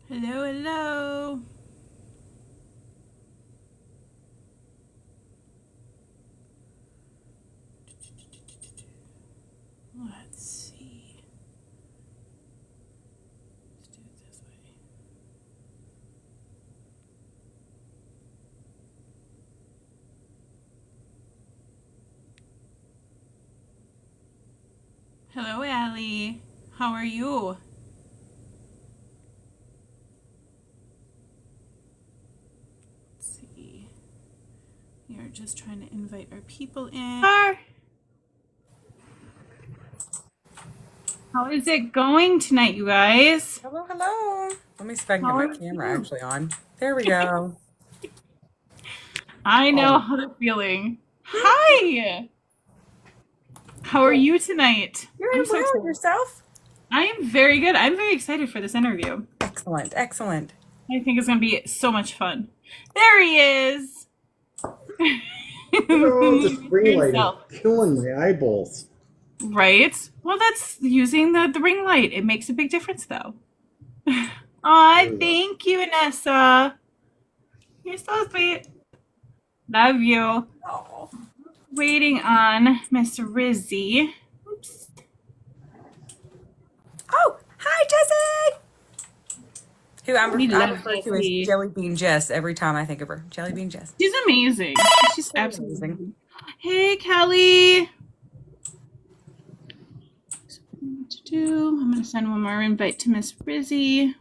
Hello, hello. Let's see. Let's do it this way. Hello, Allie. How are you? Let's see. We are just trying to invite our people in. How is it going tonight, you guys? Hello, hello. Let me see if I can How get are my camera you? actually on. There we go. I know Oh, how they're feeling. Hi! How are you tonight? I'm doing so well. excited. Yourself? I am very good. I'm very excited for this interview. Excellent, excellent. I think it's going to be so much fun. There he is! Oh, this ring Your light is self. killing my eyeballs. Right? Well, that's using the ring light. It makes a big difference, though. Aw, There we go. thank you, Vanessa. You're so sweet. Love you. Oh, Waiting on Miss Rizzy. Oops. oh, hi, Jessie. Who We I love refer to as Jessie. Jelly Bean Jess every time I think of her. Jelly Bean Jess. She's amazing. She's Very absolutely amazing. amazing. Hey, Kelly. What to do? I'm going to send one more invite to Miss Rizzy.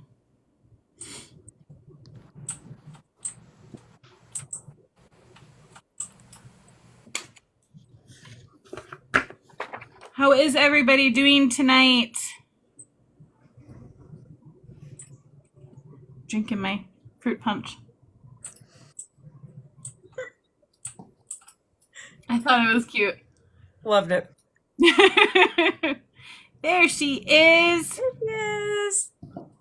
How is everybody doing tonight? Drinking my fruit punch. I thought it was cute. Loved it. There she is. Yes.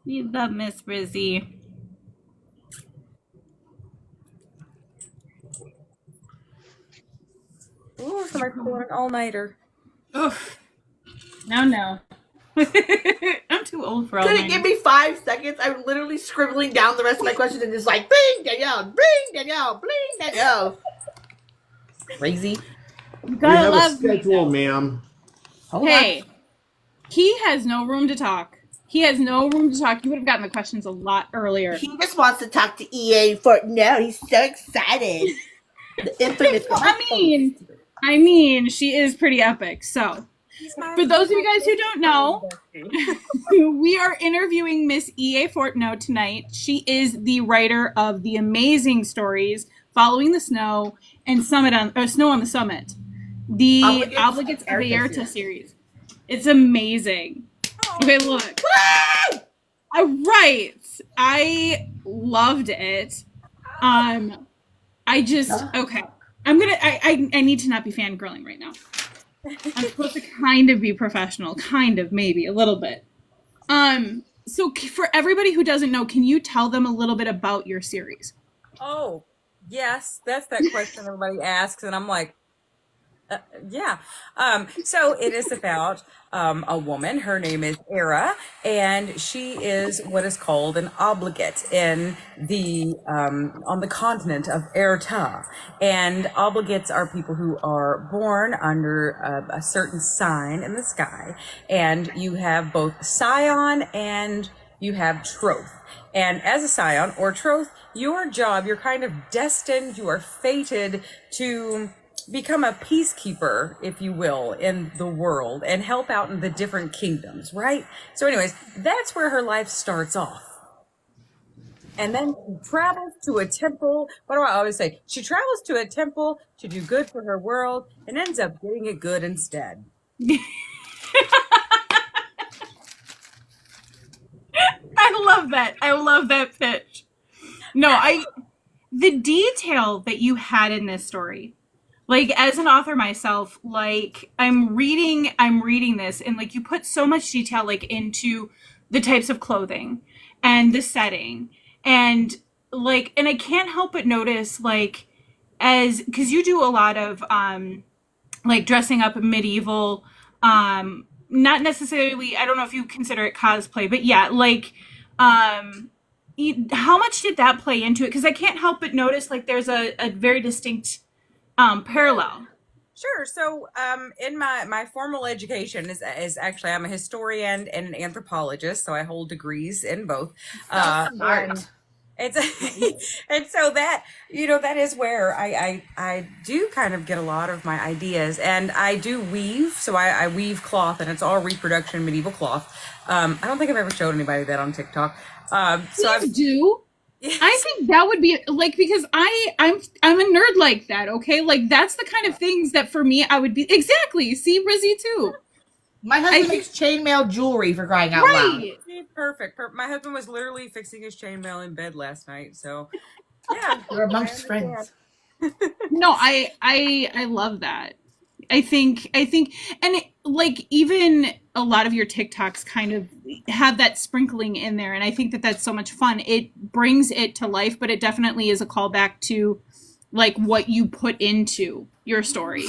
We love Miss Rizzy. Ooh, somebody pulling an all-nighter. Oof. No. I'm too old for all Could it give me 5 seconds? I'm literally scribbling down the rest of my questions and just like, bing, Danielle, bing, Danielle, bling, Danielle. Crazy. You We gotta have a love me, schedule, though. ma'am. Hold Hey, he has no room to talk. He has no room to talk. You would have gotten the questions a lot earlier. He just wants to talk to EA Fortneaux. He's so excited. The infamous. Well, I mean, she is pretty epic. So, for those of you guys who don't know, we are interviewing Miss E.A. Fortneaux tonight. She is the writer of the amazing stories Following the Snow and Snow on the Summit, the Obligates of AErta series. It's amazing. Okay, look. Right. I loved it. Okay. I need to not be fangirling right now. I'm supposed to kind of be professional, kind of, maybe a little bit. So for everybody who doesn't know, can you tell them a little bit about your series? Oh, yes, that's that question everybody asks, and I'm like, yeah. So it is about a woman. Her name is AErta, and she is what is called an obligate in the on the continent of AErta. And obligates are people who are born under a certain sign in the sky, and you have both scion and you have troth. And as a scion or troth, your job, you're kind of destined, you are fated to become a peacekeeper, if you will, in the world and help out in the different kingdoms, right? So anyways, that's where her life starts off. And then she travels to a temple. What do I always say? She travels to a temple to do good for her world and ends up getting it good instead. I love that. I love that pitch. No, the detail that you had in this story, like as an author myself, like I'm reading this and like you put so much detail like into the types of clothing and the setting and and I can't help but notice like as because you do a lot of like dressing up medieval not necessarily, I don't know if you consider it cosplay, but yeah, like um how much did that play into it? Because I can't help but notice like there's a very distinct parallel. Sure. So, in my formal education is actually I'm a historian and an anthropologist, so I hold degrees in both. Smart. It's and so that that is where I do kind of get a lot of my ideas, and I do weave. So I weave cloth, and it's all reproduction medieval cloth. I don't think I've ever showed anybody that on TikTok. So I do. yes. I think that would be like, because I'm a nerd like that, okay? Like that's the kind of things that for me I would be exactly. See, Rizzy too. My husband makes chainmail jewelry, for crying out loud. Right. Perfect. My husband was literally fixing his chainmail in bed last night. So yeah, We're I amongst understand. friends. No, I love that. I think, and like even a lot of your TikToks kind of have that sprinkling in there, and I think that that's so much fun. It brings it to life, but it definitely is a callback to like what you put into your story,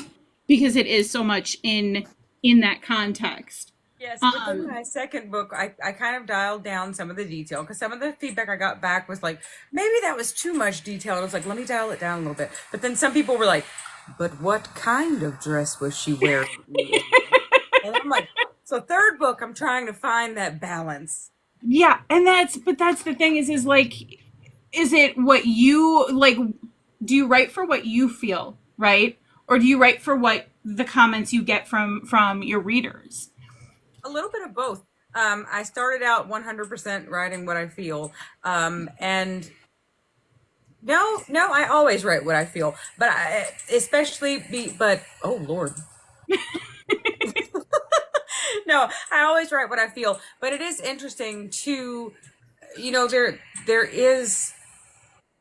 because it is so much in that context. Yes, within my second book, I kind of dialed down some of the detail, because some of the feedback I got back was like, maybe that was too much detail. And I was like, let me dial it down a little bit. But then some people were like, but what kind of dress was she wearing? And I'm like, so third book, I'm trying to find that balance. Yeah, and that's the thing is like, is it what you like? Do you write for what you feel, right? Or do you write for what the comments you get from your readers? A little bit of both. I started out 100% writing what I feel, and no, I always write what I feel, but but oh Lord. No, I always write what I feel, but it is interesting to, there is,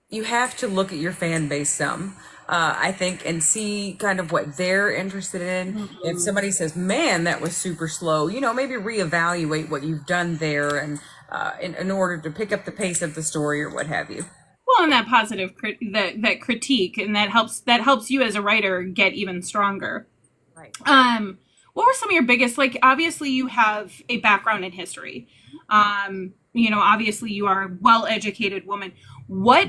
you have to look at your fan base some, I think, and see kind of what they're interested in. Mm-hmm. If somebody says, man, that was super slow, maybe reevaluate what you've done there, and in order to pick up the pace of the story or what have you. Well, and that positive that critique, and that helps you as a writer get even stronger. Right. What were some of your biggest, like, obviously you have a background in history. Obviously you are a well-educated woman. What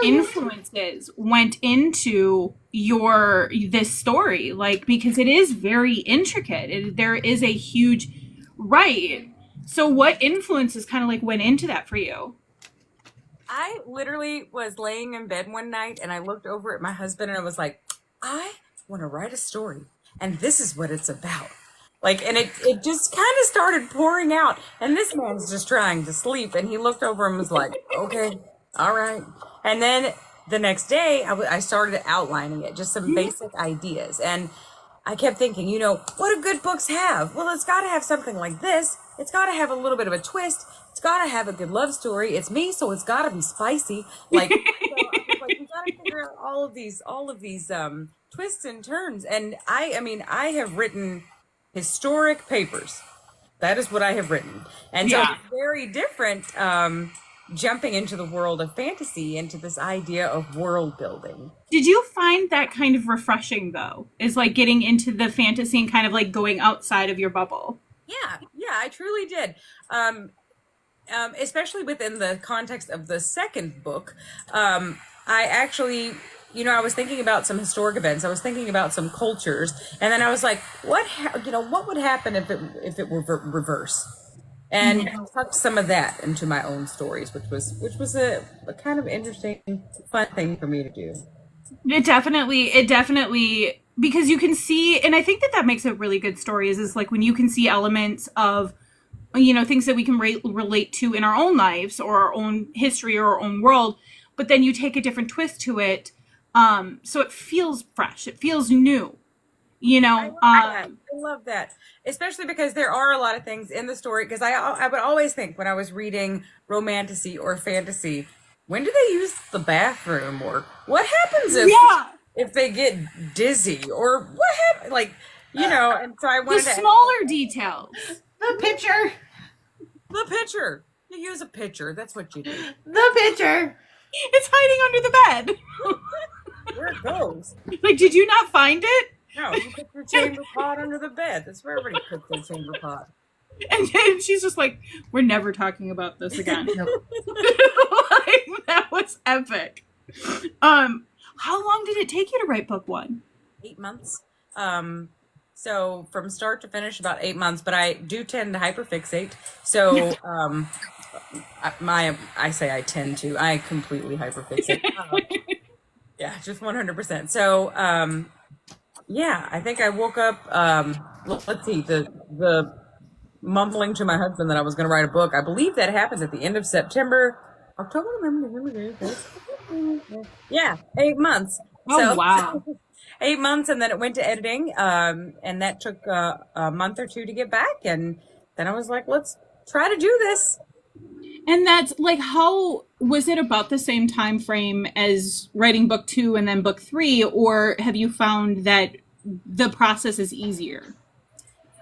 influences went into this story? Like, because it is very intricate. There is a huge, right. So what influences kind of like went into that for you? I literally was laying in bed one night and I looked over at my husband and I was like, I want to write a story, and this is what it's about. Like, and it just kind of started pouring out, and this man's just trying to sleep, and he looked over and was like, okay, all right. And then the next day I started outlining it, just some basic ideas. And I kept thinking, what do good books have? Well, it's got to have something like this. It's got to have a little bit of a twist. It's got to have a good love story. It's me, so it's got to be spicy. Like, so I was like, you got to figure out all of these twists and turns. And I have written historic papers. That is what I have written. And so it's very different jumping into the world of fantasy, into this idea of world building. Did you find that kind of refreshing, though? Is like getting into the fantasy and kind of like going outside of your bubble? Yeah, I truly did. Especially within the context of the second book. I actually, I was thinking about some historic events. I was thinking about some cultures, and then I was like, what would happen if it were reverse? And tucked some of that into my own stories, which was a kind of interesting, fun thing for me to do. It definitely, because you can see, and I think that makes a really good story is like when you can see elements of, things that we can relate to in our own lives or our own history or our own world, but then you take a different twist to it. So it feels fresh. It feels new. I love that, especially because there are a lot of things in the story. Because I would always think when I was reading romantasy or fantasy, when do they use the bathroom, or what happens if they get dizzy, or what happens, like, and so I wanted the smaller details. The pitcher. You use a pitcher. That's what you do. The pitcher. It's hiding under the bed. Where it goes. Like, did you not find it? No, you put your chamber pot under the bed. That's where everybody puts their chamber pot. And then she's just like, we're never talking about this again. was epic. How long did it take you to write book one? 8 months. So from start to finish, about 8 months. But I do tend to hyperfixate. So I say I tend to. I completely hyperfixate. Yeah, just 100%. So yeah, I think I woke up. Let's see, the mumbling to my husband that I was going to write a book. I believe that happened at the end of September, October, November, December. Yeah, 8 months. Oh, So, wow. 8 months, and then it went to editing, and that took a month or two to get back, and then I was like, let's try to do this. And that's like, how was it about the same time frame as writing book two and then book three, or have you found that the process is easier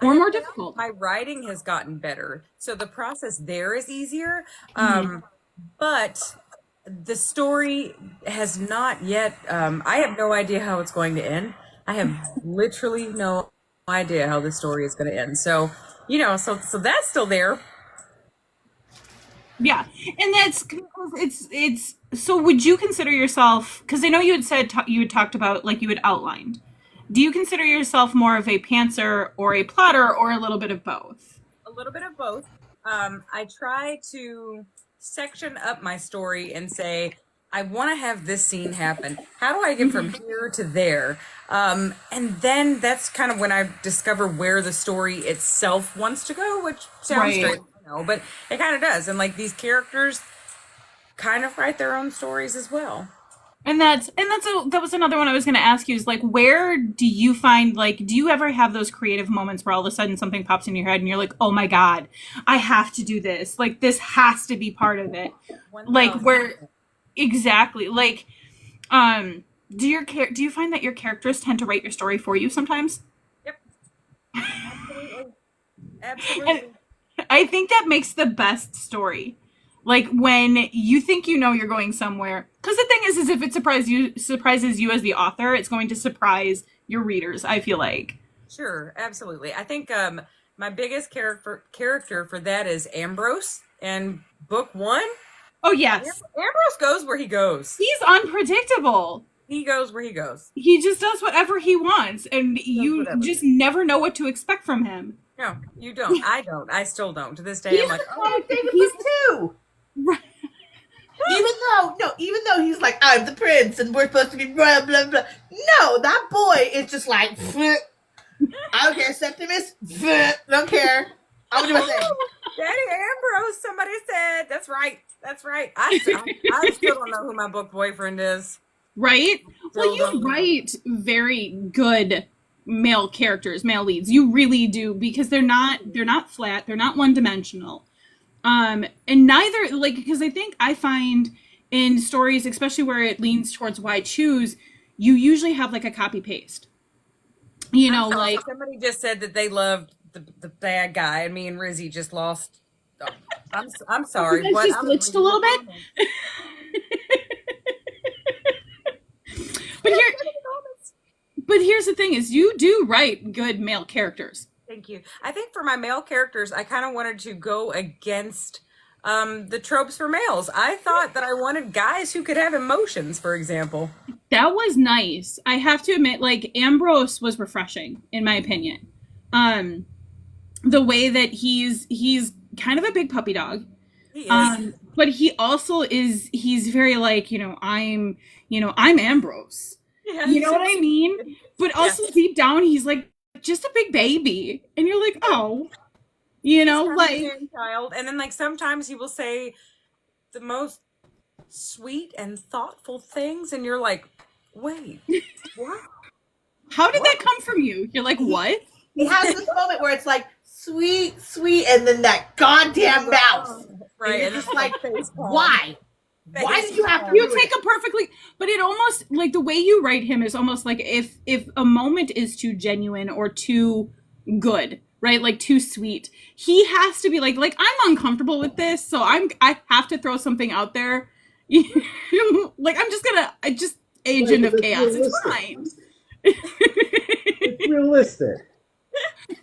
or more difficult? My writing has gotten better, so the process there is easier. But the story has not yet. I have no idea how it's going to end. I have literally no idea how the story is going to end. So, so that's still there. Yeah, and that's it's. So, would you consider yourself? Because I know you had said you had talked about, like, you had outlined. Do you consider yourself more of a pantser or a plotter, or a little bit of both? A little bit of both. I try to section up my story and say, I want to have this scene happen. How do I get from here to there? And then that's kind of when I discover where the story itself wants to go, which sounds Right. strange, but it kind of does. And like, these characters kind of write their own stories as well. And that was another one I was going to ask you, is like, where do you find, like, do you ever have those creative moments where all of a sudden something pops in your head and you're like, oh my God, I have to do this. Like, this has to be part of it. Like, where, exactly. Like, do you find that your characters tend to write your story for you sometimes? Yep. Absolutely. Absolutely. I think that makes the best story. Like, when you think you're going somewhere. Because the thing is if it surprises you as the author, it's going to surprise your readers, I feel like. Sure, absolutely. I think my biggest character for that is Ambrose in book one. Oh, yes. Ambrose goes where he goes. He's unpredictable. He goes where he goes. He just does whatever he wants, and you whatever. just never know what to expect from him. No, you don't. I don't. I still don't. To this day, He's I'm like, like David Book too. Right. Even though he's like, I'm the prince and we're supposed to be blah blah blah. No, that boy is just like, I don't care, Septimus, don't care. I'll do my thing. Daddy Ambrose, somebody said. That's right. That's right. I still don't know who my book boyfriend is. Right? Well, Still you don't know. write very good male characters, male leads. You really do, because they're not flat, they're not one-dimensional. And neither, like, because I find in stories, especially where it leans towards why choose, you usually have like a copy paste. Like, somebody just said that they loved the bad guy, and me and Rizzy just lost. Oh, I'm sorry. you guys just glitched a little bit. But here's the thing: is you do write good male characters. Thank you. I think for my male characters, I kind of wanted to go against the tropes for males. I thought that I wanted guys who could have emotions, for example. That was nice. I have to admit, like, Ambrose was refreshing, in my opinion. The way that he's kind of a big puppy dog. He is. But he also he's very like, I'm Ambrose. Yeah, You know what I mean? But also deep down, he's like just a big baby. And you're like, oh, like, child. And then, like, sometimes he will say the most sweet and thoughtful things, and you're like, wait, what? how did that come from you? You're like, what? He has this moment where it's like, sweet, and then that goddamn mouth. Right. And And you're it's just like, face palm. why? Why did you have to You do take it? a perfectly, but it almost, like, the way you write him is almost like if a moment is too genuine or too good, right? Like too sweet, he has to be like I'm uncomfortable with this, so I have to throw something out there. Like, I just agent of chaos. It's fine. It's realistic.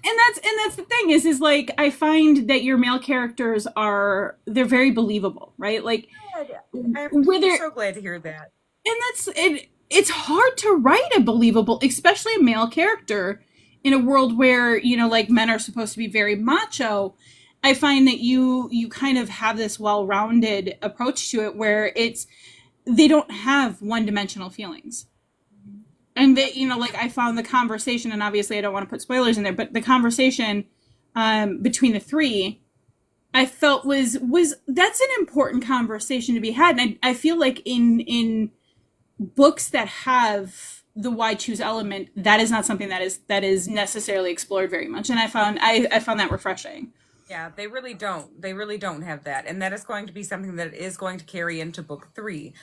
And that's the thing is like I find that your male characters they're very believable, right? Like Good. I'm whether so glad to hear that. and that's it it's hard to write a believable, especially a male character in a world where, like men are supposed to be very macho. I find that you kind of have this well-rounded approach to it where they don't have one-dimensional feelings. And that, like I found the conversation, and obviously I don't want to put spoilers in there, but the conversation between the three, I felt was that's an important conversation to be had. And I feel like in books that have the why choose element, that is not something that is necessarily explored very much. And I found that refreshing. Yeah, they really don't. They really don't have that. And that is going to be something that is going to carry into book 3.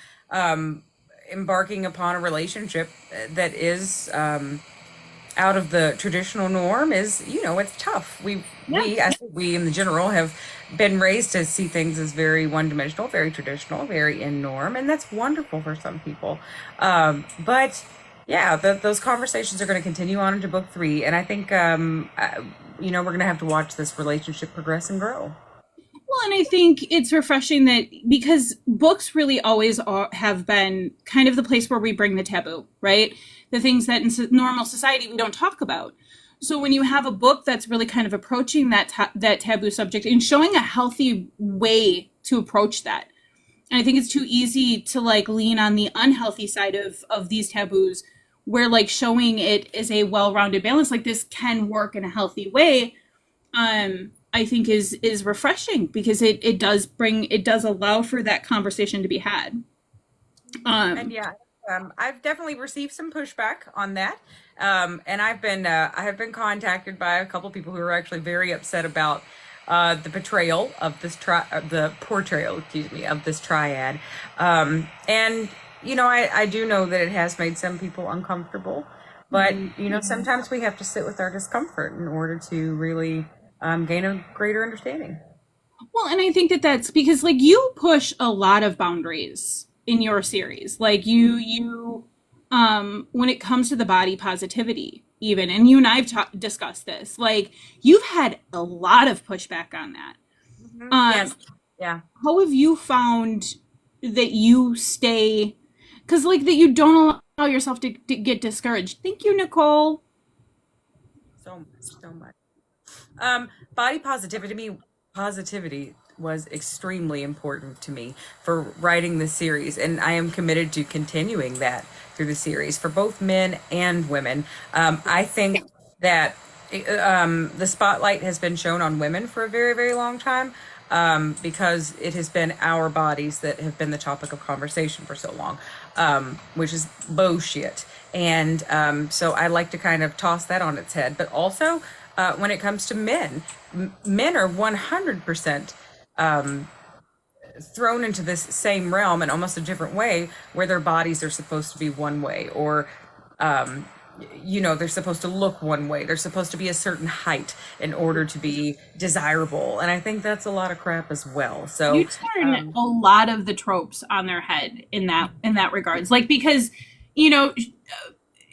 Embarking upon a relationship that is out of the traditional norm is, it's tough. We in the general have been raised to see things as very one-dimensional, very traditional, very in norm, and that's wonderful for some people. But yeah, those conversations are going to continue on into book 3, and I think we're going to have to watch this relationship progress and grow. Well, and I think it's refreshing that because books really always have been kind of the place where we bring the taboo, right? The things that in normal society we don't talk about. So when you have a book that's really kind of approaching that taboo subject and showing a healthy way to approach that. And I think it's too easy to like lean on the unhealthy side of these taboos, where like showing it as a well-rounded balance, like this can work in a healthy way. I think is refreshing because it does allow for that conversation to be had. And yeah, I've definitely received some pushback on that. And I have been contacted by a couple people who are actually very upset about the portrayal of this triad. And I do know that it has made some people uncomfortable, but sometimes we have to sit with our discomfort in order to really gain a greater understanding. Well, and I think that's because like you push a lot of boundaries in your series. Like you when it comes to the body positivity, even, and you and I've discussed this, like you've had a lot of pushback on that. Mm-hmm. Yes. Yeah. How have you found that you stay, because like that you don't allow yourself to get discouraged? Thank you, Nicole. So much. Body positivity was extremely important to me for writing this series, and I am committed to continuing that through the series for both men and women. I think that the spotlight has been shown on women for a very, very long time, because it has been our bodies that have been the topic of conversation for so long, which is bullshit. And so I like to kind of toss that on its head. But also, when it comes to men are 100% thrown into this same realm in almost a different way, where their bodies are supposed to be one way, or they're supposed to look one way, they're supposed to be a certain height in order to be desirable, and I think that's a lot of crap as well. So you turn a lot of the tropes on their head in that regards, like, because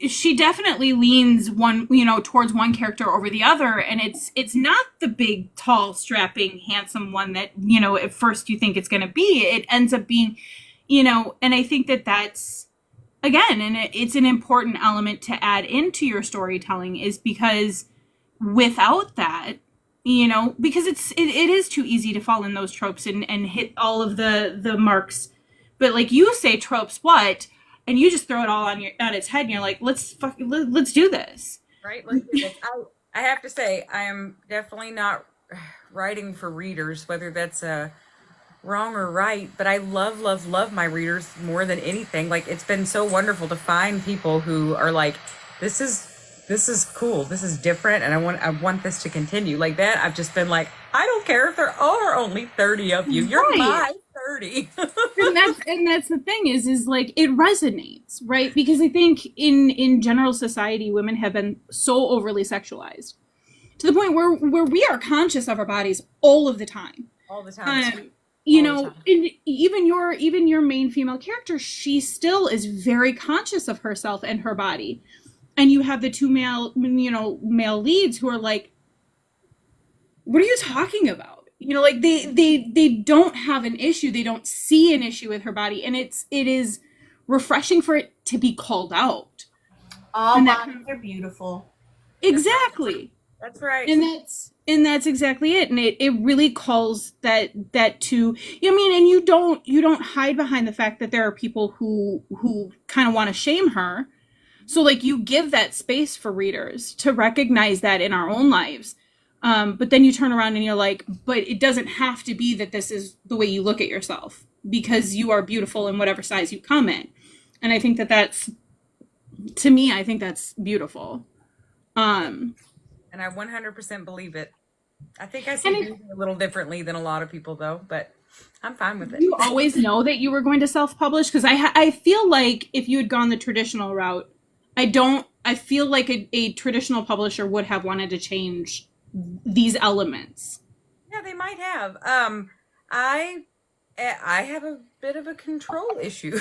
she definitely leans towards one character over the other, and it's not the big, tall, strapping, handsome one that at first you think it's going to be. It ends up being, and I think that's, again, and it's an important element to add into your storytelling, is because without that, because it is too easy to fall in those tropes and hit all of the marks. But like you say, tropes what? And you just throw it all on its head, and you're like, let's do this. Right? Let's do this. I have to say, I am definitely not writing for readers, whether that's wrong or right, but I love my readers more than anything. Like, it's been so wonderful to find people who are like, this is cool, this is different, and I want this to continue. Like that, I've just been like, I don't care if there are only 30 of you. You're my 30. and that's the thing is like it resonates, right? Because I think in general society, women have been so overly sexualized to the point where we are conscious of our bodies all of the time. All the time. And even your main female character, she still is very conscious of herself and her body. And you have the two male leads who are like, what are you talking about? You know, like they don't have an issue. They don't see an issue with her body, and it is refreshing for it to be called out. All And that bodies are beautiful. exactly. That's right. And that's exactly it. And it really calls that to, I mean, and you don't hide behind the fact that there are people who kind of want to shame her. So like you give that space for readers to recognize that in our own lives. But then you turn around and you're like, but it doesn't have to be that this is the way you look at yourself, because you are beautiful in whatever size you come in. And I think that's, to me, I think that's beautiful. And I 100% believe it. I think I see beauty a little differently than a lot of people, though, but I'm fine with it. You always know that you were going to self-publish? Because I feel like if you had gone the traditional route, I feel like a traditional publisher would have wanted to change these elements. Yeah, they might have. I have a bit of a control issue.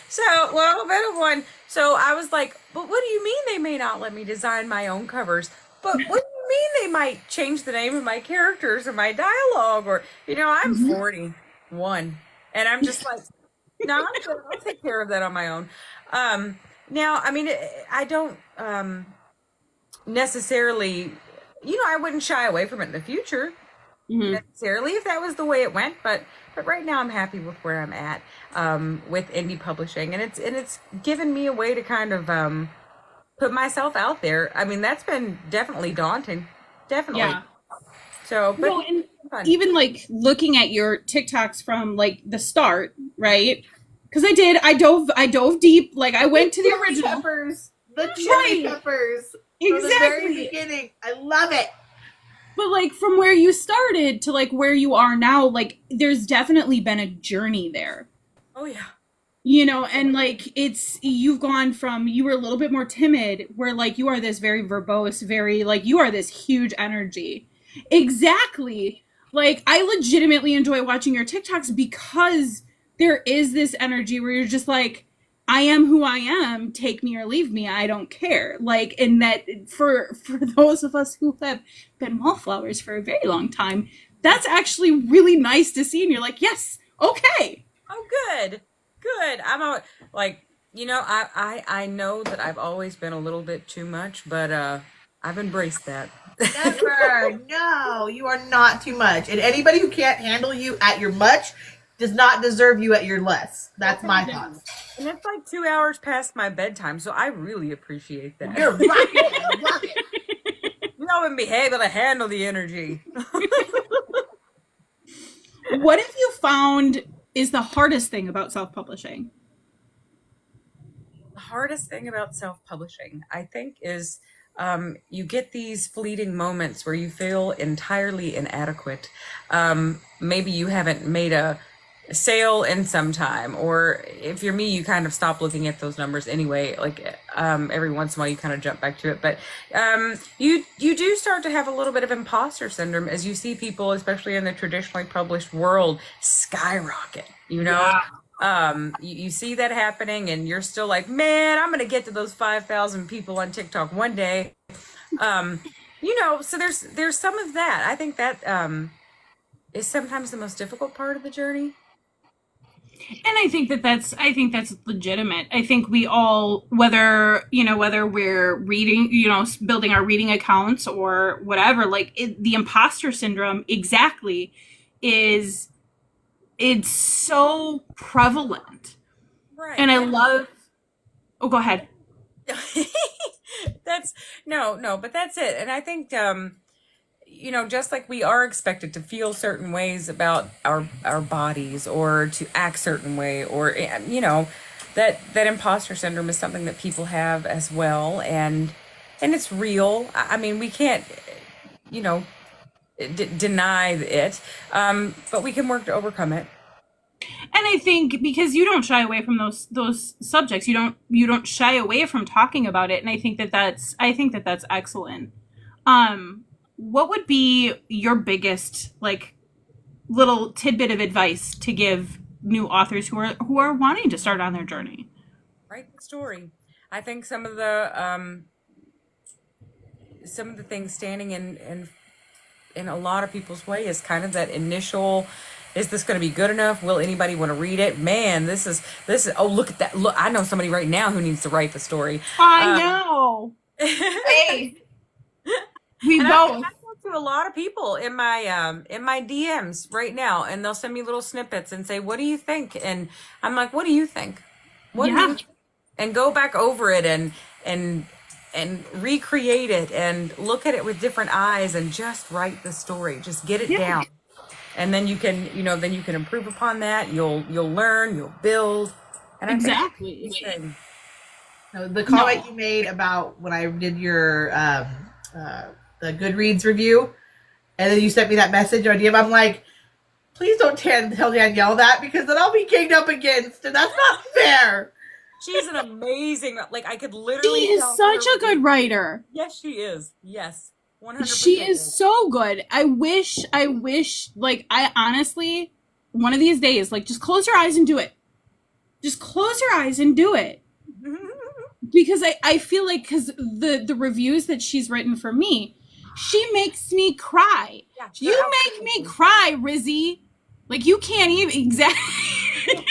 So, well, a bit of one. So I was like, but what do you mean they may not let me design my own covers? But what do you mean they might change the name of my characters or my dialogue? Or, I'm 41 and I'm just like, no, I'm good. I'll take care of that on my own. Now, I mean, I don't necessarily, I wouldn't shy away from it in the future necessarily if that was the way it went, but right now I'm happy with where I'm at with indie publishing, and it's given me a way to kind of put myself out there. I mean, that's been definitely daunting, definitely. Yeah. So, but well, and even like looking at your TikToks from like the start, right? Because I dove deep. Like I went to the original. The chili peppers. Exactly. From the very beginning. I love it. But like from where you started to like where you are now, like there's definitely been a journey there. Oh yeah. And like you've gone from, you were a little bit more timid, where like you are this very verbose, very like you are this huge energy. Exactly. Like I legitimately enjoy watching your TikToks because there is this energy where you're just like, I am who I am, take me or leave me, I don't care. Like, and that for those of us who have been wallflowers for a very long time, that's actually really nice to see. And you're like, yes, okay. Oh, good. I'm I know that I've always been a little bit too much, but I've embraced that. Never. No, you are not too much. And anybody who can't handle you at your much does not deserve you at your less. That's my thoughts. And it's like 2 hours past my bedtime, so I really appreciate that. You're rocking it. Rock it. And be able to handle the energy. What have you found is the hardest thing about self-publishing? The hardest thing about self-publishing, I think, is you get these fleeting moments where you feel entirely inadequate. Maybe you haven't made a sale in some time, or if you're me, you kind of stop looking at those numbers anyway. Like every once in a while you kind of jump back to it, but you do start to have a little bit of imposter syndrome as you see people, especially in the traditionally published world, skyrocket. You see that happening and you're still like, man, I'm gonna get to those 5,000 people on TikTok one day. So there's some of that. I think that is sometimes the most difficult part of the journey. And I think that's legitimate. I think we all, whether we're reading, building our reading accounts or whatever, like the imposter syndrome exactly it's so prevalent. Right. And I love, oh, go ahead. But that's it. And I think, just like we are expected to feel certain ways about our bodies or to act certain way, or that imposter syndrome is something that people have as well, and it's real. I mean, we can't deny it, but we can work to overcome it. And I think because you don't shy away from those subjects, you don't shy away from talking about it, and I think that's excellent. What would be your biggest like little tidbit of advice to give new authors who are wanting to start on their journey? Write the story. I think some of the some of the things standing in a lot of people's way is kind of that initial, is this going to be good enough? Will anybody want to read it? Man, this is, oh, look at that. Look, I know somebody right now who needs to write the story. I know. Hey, we And both. I talk to a lot of people in my DMs right now, and they'll send me little snippets and say, "What do you think?" And I'm like, "What do you think? What do you think?" And go back over it and recreate it and look at it with different eyes and just write the story. Just get it down, and then you can improve upon that. You'll learn, you'll build, and I think Exactly. The comment you made about when I did your the Goodreads review, and then you sent me that message on DM, I'm like, please don't tell Danielle that, because then I'll be ganged up against, and that's not fair. She's an amazing, like, I could literally. She is such a good writer. Yes, she is. Yes, 100%. She is so good. I wish, like, I honestly, one of these days, like, just close your eyes and do it. Just close your eyes and do it. Because I feel like, because the reviews that she's written for me, she makes me cry. Yeah, You make me cry, Rizzy. Like, you can't even, exactly.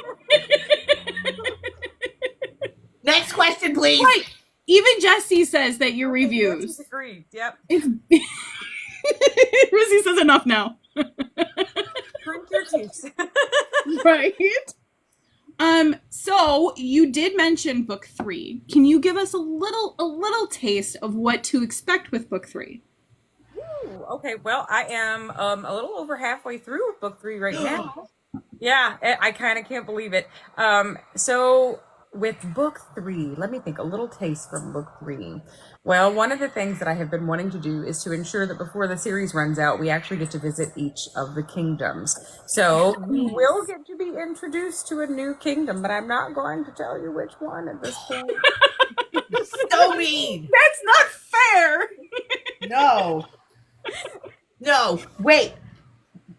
Next question, please. Like, even Jesse says that your reviews. Agreed. Yep. Rizzy says enough now. Drink your juice. Right? So you did mention book 3. Can you give us a little taste of what to expect with book 3? Ooh, okay, well, I am a little over halfway through book 3 right now. Yeah, I kind of can't believe it. So with book 3, let me think, a little taste from book 3. Well, one of the things that I have been wanting to do is to ensure that before the series runs out, we actually get to visit each of the kingdoms. So we will get to be introduced to a new kingdom, but I'm not going to tell you which one at this point. So mean. That's not fair. No, wait.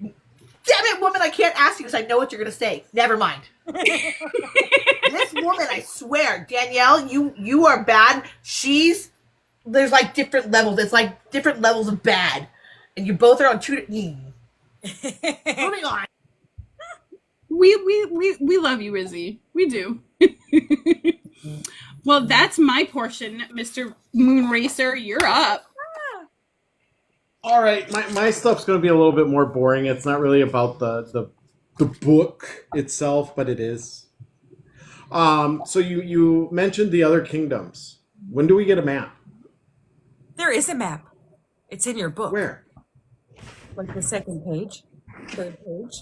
Damn it, woman, I can't ask you because I know what you're going to say. Never mind. This woman, I swear, Danielle, you are bad. There's like different levels. It's like different levels of bad. And you both are on two. Moving on. We love you, Rizzy. We do. Well, that's my portion, Mr. Moonracer. You're up. All right, my stuff's going to be a little bit more boring. It's not really about the book itself, but it is. So you mentioned the other kingdoms. When do we get a map? There is a map. It's in your book. Where? Like the second page, third page.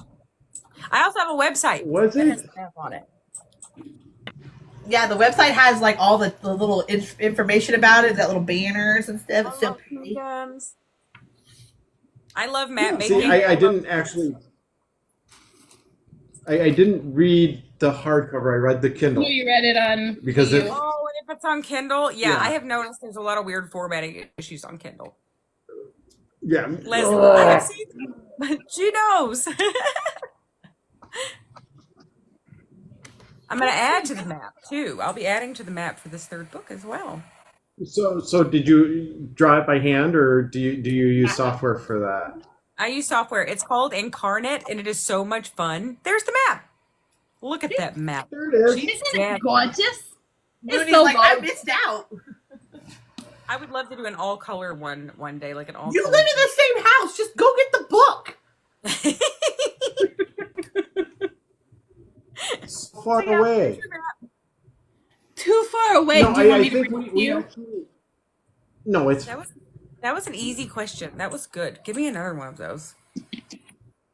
I also have a website. Was that it? has a map on it. Yeah, the website has like all the little information about it, that little banners and stuff. It's so pretty. Kingdoms. I love map See, making. I didn't actually. I didn't read the hardcover. I read the Kindle You read it on because you. it. Oh, and if it's on Kindle, Yeah. I have noticed there's a lot of weird formatting issues on Kindle. Yeah. Leslie, Oh. I have seen them, but she knows. I'm going to add to the map too. I'll be adding to the map for this third book as well. So did you draw it by hand, or do you use software for that? I use software. It's called Incarnate, and it is so much fun. There's the map. Look at that map. There it is. She's Isn't dead. it gorgeous? Mooney's It's so like, I gorgeous. missed out. I would love to do an all color one day, like an all. You live in the same house. Just go get the book. So far away. Too far away. No, Do you want I me to think read we you? actually. No, it's That was an easy question. That was good. Give me another one of those.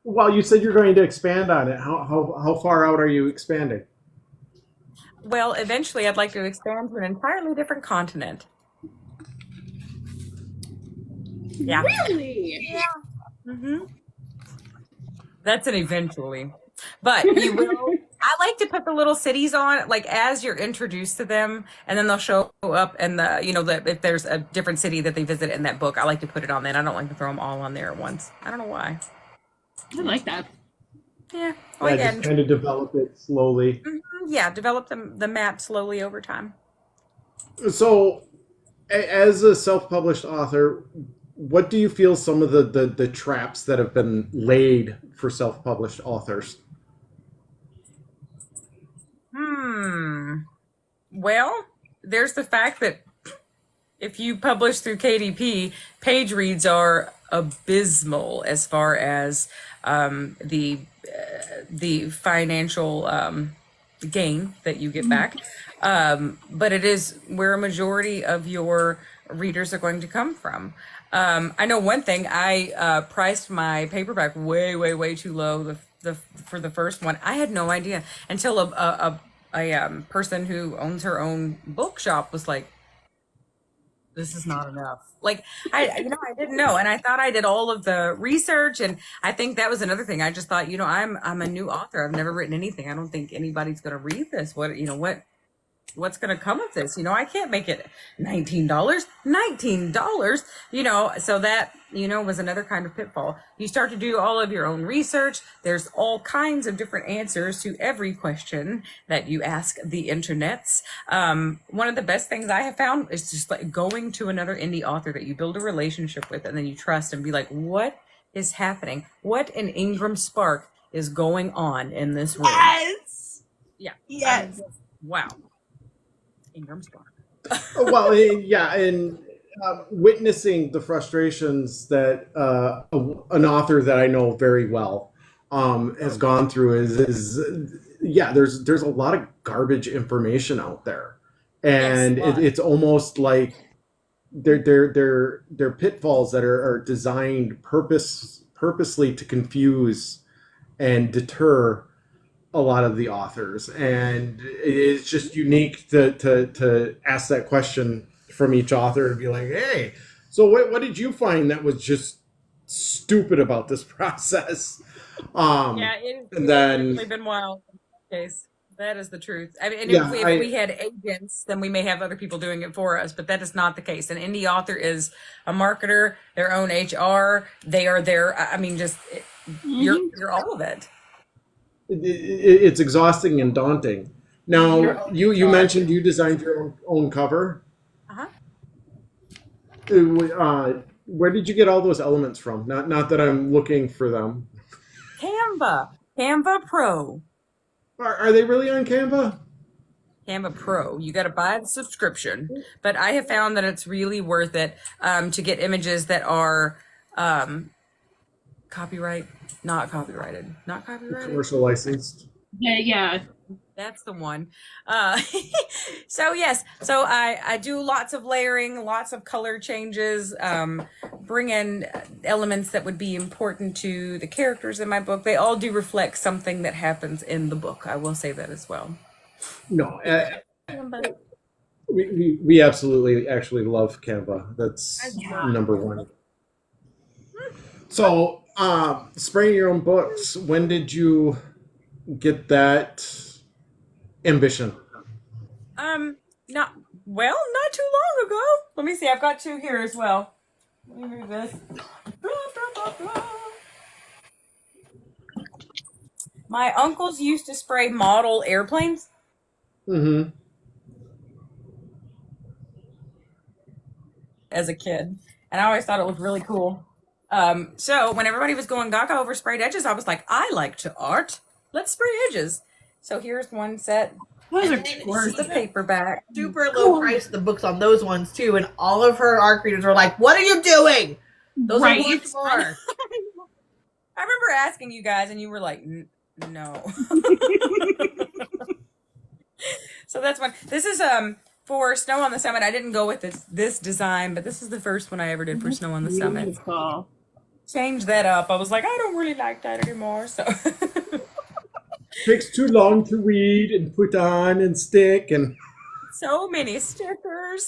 well. You said you're going to expand on it. How far out are you expanding? Well, eventually, I'd like to expand to an entirely different continent. Yeah. Really? Mm-hmm. That's an eventually. But you will. I like to put the little cities on, like as you're introduced to them, and then they'll show up, and if there's a different city that they visit in that book, I like to put it on there. I don't like to throw them all on there at once. I don't know why. I like that. Yeah. Yeah, Again, just kind of develop it slowly. yeah, develop the map slowly over time. So, As a self-published author, what do you feel some of the traps that have been laid for self-published authors? Well, there's the fact that if you publish through KDP, page reads are abysmal as far as the financial gain that you get back. But it is where a majority of your readers are going to come from. I know one thing. I priced my paperback way, way, way too low for the first one. I had no idea until a person who owns her own bookshop was like, "This is not enough." Like I didn't know, and I thought I did all of the research, and I think that was another thing. I just thought, I'm a new author. I've never written anything. I don't think anybody's going to read this. What's going to come of this? I can't make it $19, so that, was another kind of pitfall. You start to do all of your own research. There's all kinds of different answers to every question that you ask the internets. One of the best things I have found is just like going to another indie author that you build a relationship with and then you trust and be like, what is happening? What in Ingram Spark is going on in this room? Yes. Yeah. Yes. Wow. Ingram Spark. Well, yeah, and witnessing the frustrations that an author that I know very well has gone through is yeah, there's a lot of garbage information out there, and Yes, it's almost like they're pitfalls that are designed purposely to confuse and deter a lot of the authors, and it's just unique to ask that question from each author and be like, hey, so what did you find that was just stupid about this process? Yeah, And it's then definitely been wild in that case. That is the truth. I mean, and yeah, if we had agents, then we may have other people doing it for us, but that is not the case. An indie author is a marketer, their own HR. They are their, you're all of it. it's exhausting and daunting. Now, you mentioned you designed your own cover. Uh-huh. Where did you get all those elements from? Not that I'm looking for them. Canva Pro. Are they really on Canva? Canva Pro. You got to buy the subscription, but I have found that it's really worth it to get images that are not copyrighted. Commercial licensed. Yeah. That's the one. So yes, so I do lots of layering, lots of color changes, bring in elements that would be important to the characters in my book. They all do reflect something that happens in the book. I will say that as well. No, we absolutely actually love Canva. That's number one. So, spraying your own books. When did you get that ambition? Not too long ago. Let me see. I've got two here as well. Let me move this. My uncles used to spray model airplanes. Mm-hmm. As a kid, and I always thought it looked really cool. So when everybody was going gaga over sprayed edges, I was like, I like to art. Let's spray edges. So here's one set. Those are This is gorgeous. the paperback. Super low price the books on those ones too, and all of her art readers were like, "What are you doing? Those Right. are worth more." I remember asking you guys, and you were like, no. So that's one. This is for Snow on the Summit. I didn't go with this design, but this is the first one I ever did for Snow on the Summit. Beautiful. Changed that up. I was like, I don't really like that anymore. So Takes too long to read and put on and stick and. so many stickers.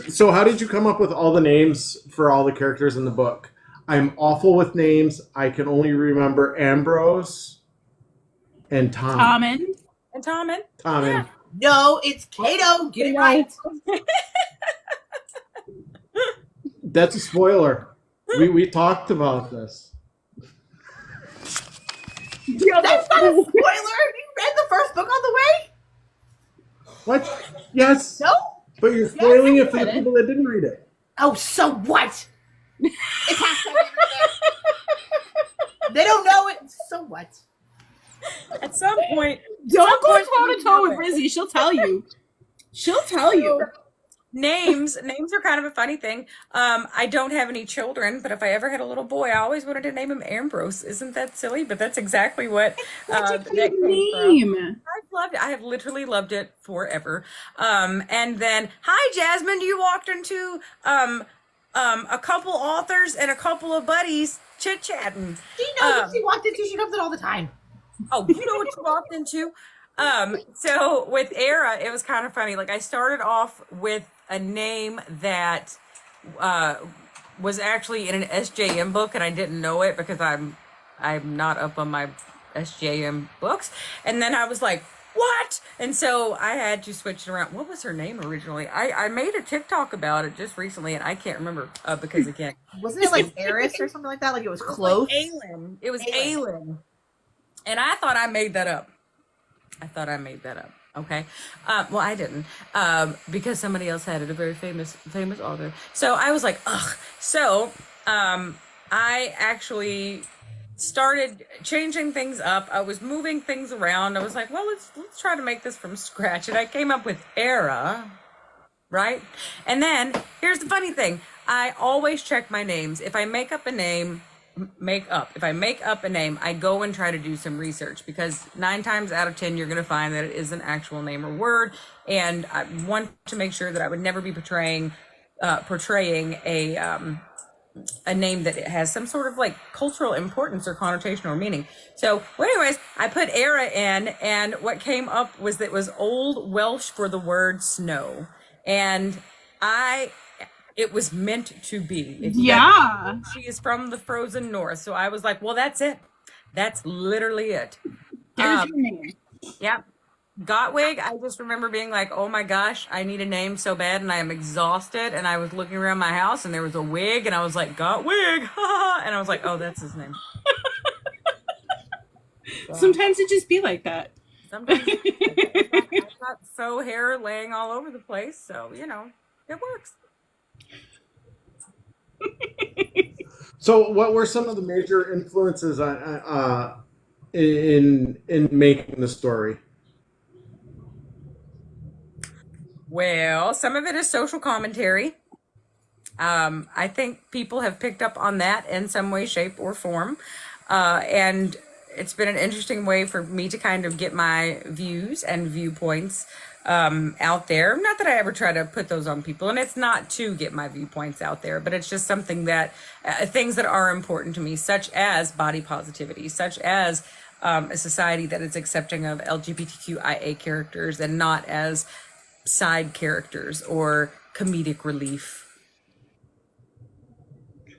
So how did you come up with all the names for all the characters in the book? I'm awful with names. I can only remember Ambrose and Tom. Tommen. And Tommen. Tom and No, it's Kato. Get it right. that's a spoiler. We talked about this. That's not a spoiler. You read the first book all the way? What? Yes. No? But you're spoiling Yes, it for I the read it. people that didn't read it. Oh, so what? It's hashtag they don't know it. So what? At some point, Don't go point, toe you to toe know with it. Rizzy. She'll tell you. She'll tell you. Names are kind of a funny thing. I don't have any children, but if I ever had a little boy, I always wanted to name him Ambrose. Isn't that silly? But that's exactly what that came from. Name. I've loved it. I have literally loved it forever. And then, hi Jasmine, you walked into a couple authors and a couple of buddies chit-chatting. She knows what she walked into. She comes in all the time. Oh, you know what you walked into? So with AErta, it was kind of funny. Like I started off with a name that was actually in an SJM book, and I didn't know it because I'm not up on my SJM books. And then I was like, what? And so I had to switch it around. What was her name originally? I made a TikTok about it just recently, and I can't remember because again, Wasn't it like Eris or something like that? Like it was close? Aylin. It was Aylin. Aylin. And I thought I made that up. Okay. Well, I didn't, because somebody else had it, a very famous author. So I was like, ugh. So, I actually started changing things up. I was moving things around. I was like, well, let's try to make this from scratch. And I came up with AErta, right? And then here's the funny thing. I always check my names. If I make up a name, if I make up a name, I go and try to do some research, because 9 times out of 10 you're going to find that it is an actual name or word, and I want to make sure that I would never be portraying a name that has some sort of like cultural importance or connotation or meaning. So, well, anyways, I put AErta in, and what came up was that it was Old Welsh for the word snow, and it was meant to be. Yeah. She is from the frozen north. So I was like, well, that's it. That's literally it. There's your name. Yep. Gotwig, I just remember being like, oh my gosh, I need a name so bad and I am exhausted. And I was looking around my house and there was a wig and I was like, Gotwig. And I was like, oh, that's his name. So, Sometimes it just be like that. sometimes I've got faux hair laying all over the place. So, it works. So, what were some of the major influences in making the story? Well, some of it is social commentary. I think people have picked up on that in some way, shape, or form. And it's been an interesting way for me to kind of get my views and viewpoints out there. Not that I ever try to put those on people, and it's not to get my viewpoints out there, but it's just something that things that are important to me, such as body positivity, such as a society that is accepting of LGBTQIA characters and not as side characters or comedic relief.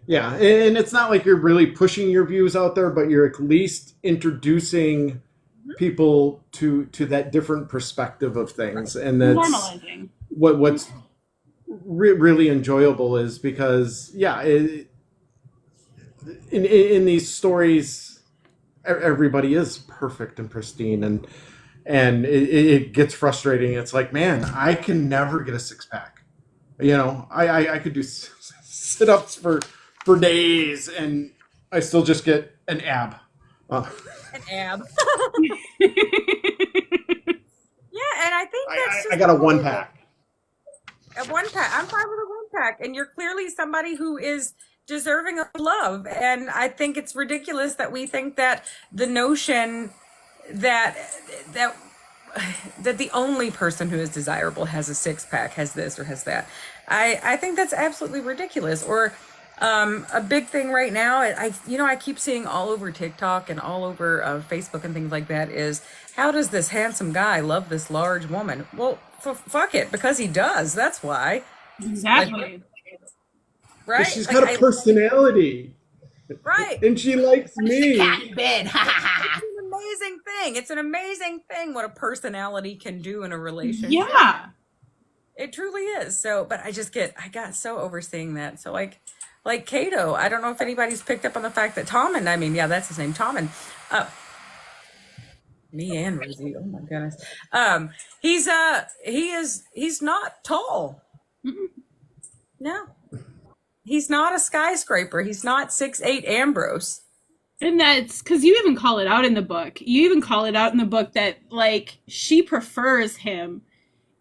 Yeah, and it's not like you're really pushing your views out there, but you're at least introducing people to that different perspective of things, and that's Normalizing. what's really enjoyable is because in these stories everybody is perfect and pristine, and it gets frustrating. It's like, man, I can never get a six-pack. I could do sit-ups for days and I still just get an ab. An ab. Yeah, and I think that's just I got a one-pack. A one-pack. I'm fine with a one-pack, and you're clearly somebody who is deserving of love. And I think it's ridiculous that we think that the notion that the only person who is desirable has a six-pack, has this or has that. I think that's absolutely ridiculous. Or a big thing right now, I keep seeing all over TikTok and all over Facebook and things like that is, how does this handsome guy love this large woman? Well, fuck it, because he does. That's why. Exactly. Right? She's got a personality. Right. And she likes me. Cat in bed. It's an amazing thing. It's an amazing thing what a personality can do in a relationship. Yeah. It truly is. So, but I got so overseeing that. So like Kato, I don't know if anybody's picked up on the fact that Tommen, that's his name, Tommen, Me and Rosie. Oh my goodness. He's not tall. No. He's not a skyscraper. He's not 6'8" Ambrose. And that's because you even call it out in the book. You even call it out in the book that, like, she prefers him,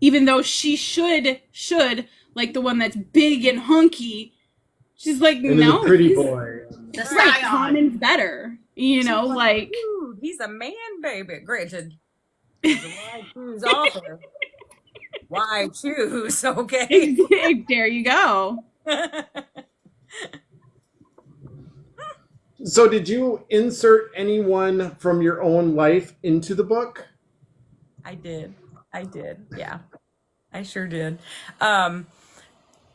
even though she should, like, the one that's big and hunky. She's like, And no. the pretty boy. The Right, scion. Common's better. You know, like. Dude, he's a man, baby. Granted, he's a wide choose author. Why choose? Okay. There you go. So, did you insert anyone from your own life into the book? I did. Yeah, I sure did.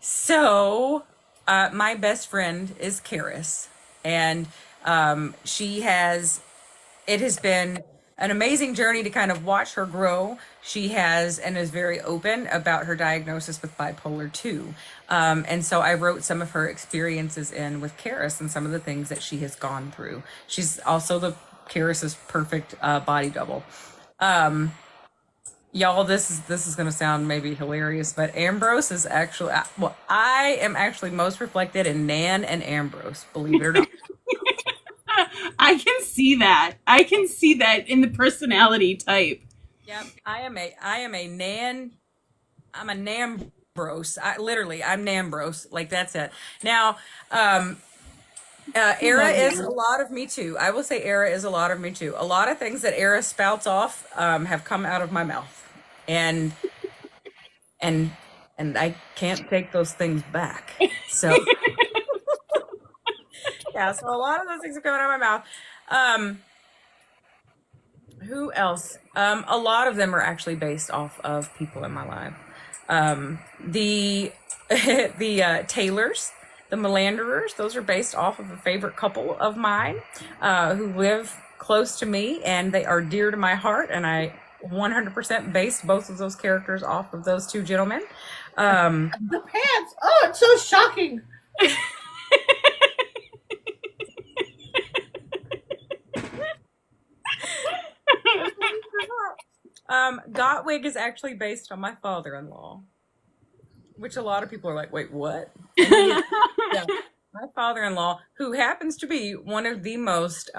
So, my best friend is Karis, and it has been an amazing journey to kind of watch her grow. She has and is very open about her diagnosis with bipolar 2. And so I wrote some of her experiences in with Karis and some of the things that she has gone through. She's also Karis's perfect body double. Y'all, this is going to sound maybe hilarious, but Ambrose is actually, well, I am actually most reflected in Nan and Ambrose, believe it or not. I can see that. I can see that in the personality type. Yep, I am a Nan. I'm a Nambrose. I'm Nambrose. Like, that's it. Now, Era is a lot of me too. I will say Era is a lot of me too. A lot of things that Era spouts off have come out of my mouth, and I can't take those things back. So yeah, so a lot of those things are coming out of my mouth. Who else? A lot of them are actually based off of people in my life. The Taylors, the Melanderers, those are based off of a favorite couple of mine who live close to me, and they are dear to my heart, and I 100% based both of those characters off of those two gentlemen. The pants. Oh, it's so shocking. Gottwig is actually based on my father-in-law, which a lot of people are like, wait, what? Yeah, my father-in-law, who happens to be one of the most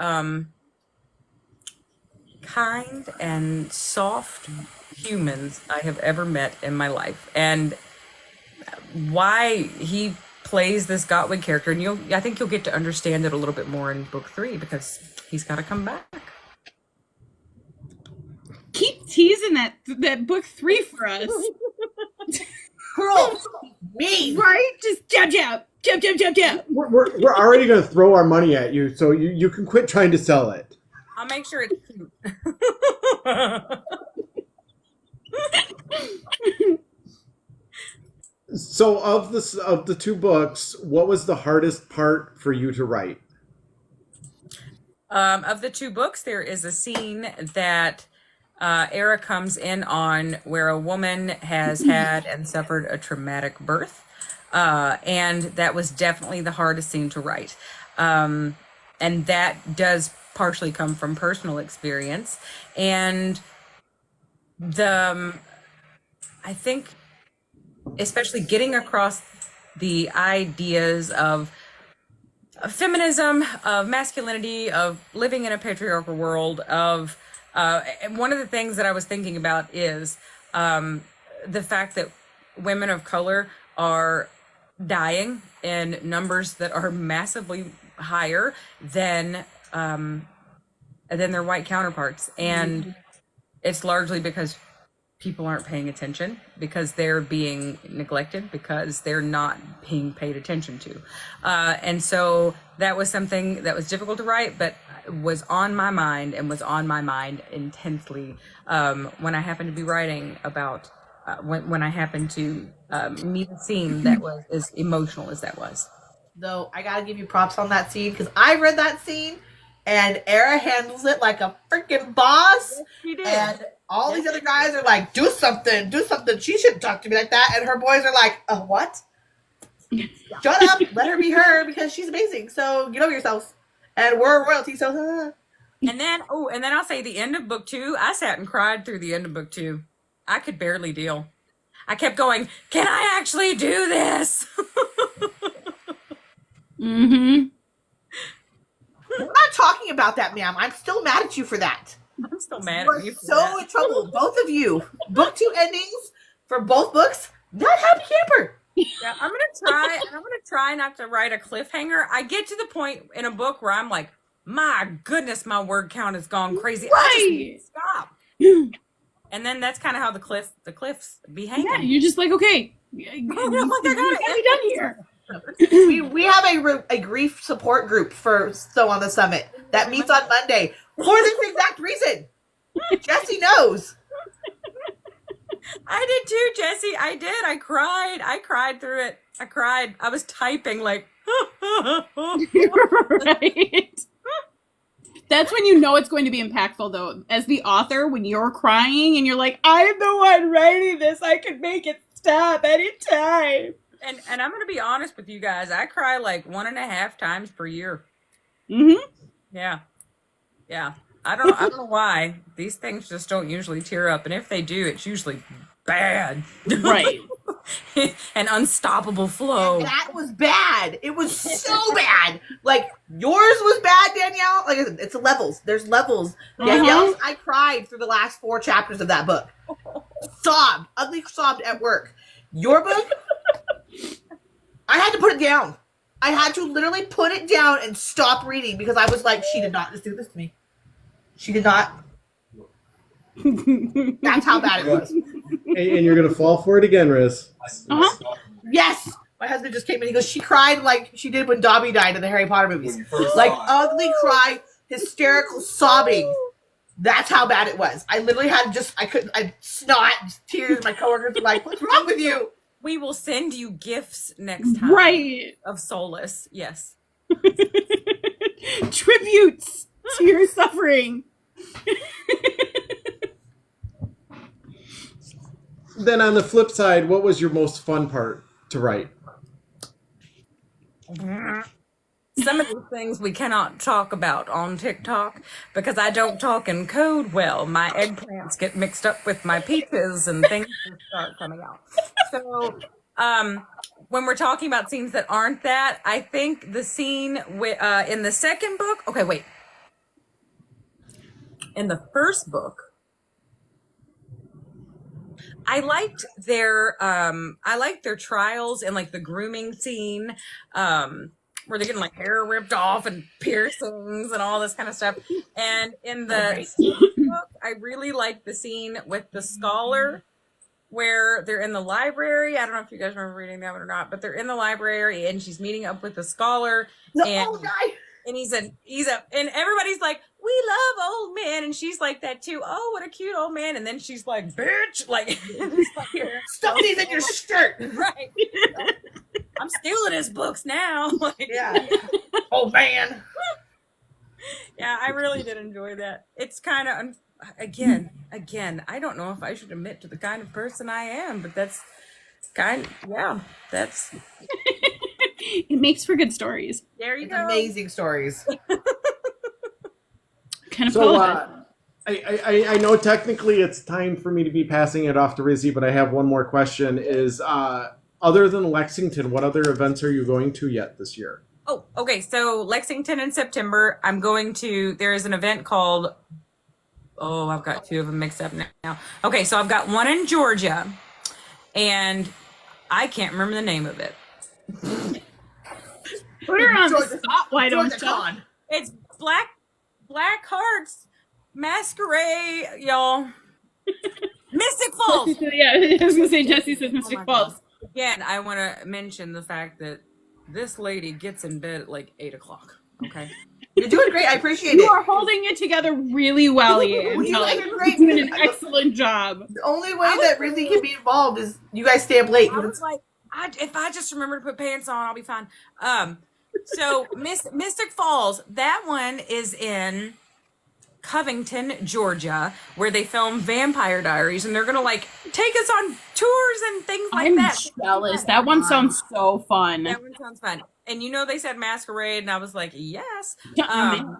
kind and soft humans I have ever met in my life. And why he plays this Gottwig character, and I think you'll get to understand it a little bit more in book 3, because he's got to come back. Keep teasing that book 3 for us. Girl, me. Right? Just jab. We're already going to throw our money at you, so you can quit trying to sell it. I'll make sure it's cute. So, of the two books, what was the hardest part for you to write? Of the two books, there is a scene that Era comes in on where a woman has had and suffered a traumatic birth. And that was definitely the hardest scene to write. And that does partially come from personal experience. And I think, especially getting across the ideas of feminism, of masculinity, of living in a patriarchal world, of one of the things that I was thinking about is the fact that women of color are dying in numbers that are massively higher than their white counterparts. And it's largely because people aren't paying attention, because they're being neglected, because they're not being paid attention to. And so that was something that was difficult to write, but was on my mind intensely when I happened to be writing about when I happened to meet a scene that was as emotional as that was. Though I gotta give you props on that scene, because I read that scene and Era handles it like a freaking boss. Yes, she did. And all these other guys are like, do something. She shouldn't talk to me like that. And her boys are like, what? Shut up. Let her be her, because she's amazing. So get over yourselves. And we're royalty, so And then I'll say the end of book 2. I sat and cried through the end of book 2. I could barely deal. I kept going, can I actually do this? Mm-hmm. We're not talking about that, ma'am. I'm still mad at you for that. I'm still mad We're at you for so that. in trouble, both of you. Book 2 endings for both books. Not happy camper. Yeah, I'm gonna try not to write a cliffhanger. I get to the point in a book where I'm like, my goodness, my word count has gone crazy. I just need to stop. And then that's kind of how the cliffs be hanging. Yeah, you're just like, okay, I gotta be done here. We have a grief support group for So on the Summit that meets on Monday for this exact reason. Jesse knows. I did too, Jesse. I did. I cried. I cried through it. I cried. I was typing like, Right. That's when you know it's going to be impactful, though. As the author, when you're crying and you're like, I'm the one writing this. I could make it stop anytime. And I'm gonna be honest with you guys. I cry like 1.5 times per year. Mm-hmm. Yeah. I don't know why. These things just don't usually tear up, and if they do, it's usually bad. Right. An unstoppable flow. And that was bad. It was so bad. Like, yours was bad, Danielle. Like I said, it's levels. There's levels. Danielle's, I cried through the last 4 chapters of that book. Sobbed. Ugly sobbed at work. Your book, I had to put it down. I had to literally put it down and stop reading because I was like, she did not just do this to me. She did not. That's how bad it was. And you're gonna fall for it again, Riz. Uh-huh. Yes. My husband just came in. He goes, she cried like she did when Dobby died in the Harry Potter movies. Like ugly cry, hysterical sobbing. That's how bad it was. I literally had I snot, tears. My coworkers were like, what's wrong with you? We will send you gifts next time. Right. Of solace. Yes. Tributes to your suffering. Then on the flip side, what was your most fun part to write? Some of the things we cannot talk about on TikTok because I don't talk in code well. My eggplants get mixed up with my peaches and things just start coming out. So, when we're talking about scenes that aren't that, I think the scene in the second book. Okay, wait. In the first book, I liked their trials and like the grooming scene, where they're getting like hair ripped off and piercings and all this kind of stuff. And in the second book, I really liked the scene with the scholar where they're in the library. I don't know if you guys remember reading that one or not, but they're in the library and she's meeting up with the scholar. The old guy. And and everybody's like, we love old men. And she's like that too. Oh, what a cute old man. And then she's like, bitch, like, Stuff these in your shirt. Right. I'm stealing his books now. Like, Yeah. Old man. yeah, I really did enjoy that. It's kind of, again, I don't know if I should admit to the kind of person I am, but that's that's. It makes for good stories. There you It's go. amazing stories. Kind of So apologize. I know technically it's time for me to be passing it off to Rizzy, but I have one more question. Is other than Lexington, what other events are you going to yet this year? Oh, okay. So Lexington in September, there is an event called, I've got 2 of them mixed up now. Okay, so I've got one in Georgia, and I can't remember the name of it. Put her on the Georgia- spot, why don't Georgia you? Con. It's Black Hearts Masquerade, y'all. Mystic Falls. Yeah, I was going to say Jesse says Mystic my Falls. God. Again, I want to mention the fact that this lady gets in bed at like 8 o'clock. Okay. You're doing great. I appreciate You it. are holding it together really well, Ian. You guys are great. You're doing an excellent job. The only way that Rizzy can be involved is you guys stay up late. I was like, if I just remember to put pants on, I'll be fine. So Mystic Falls, that one is in Covington, Georgia, where they film Vampire Diaries, and they're gonna like take us on tours and things like I'm that. jealous. That one sounds so fun. That one sounds fun. And they said Masquerade, and I was like, yes. And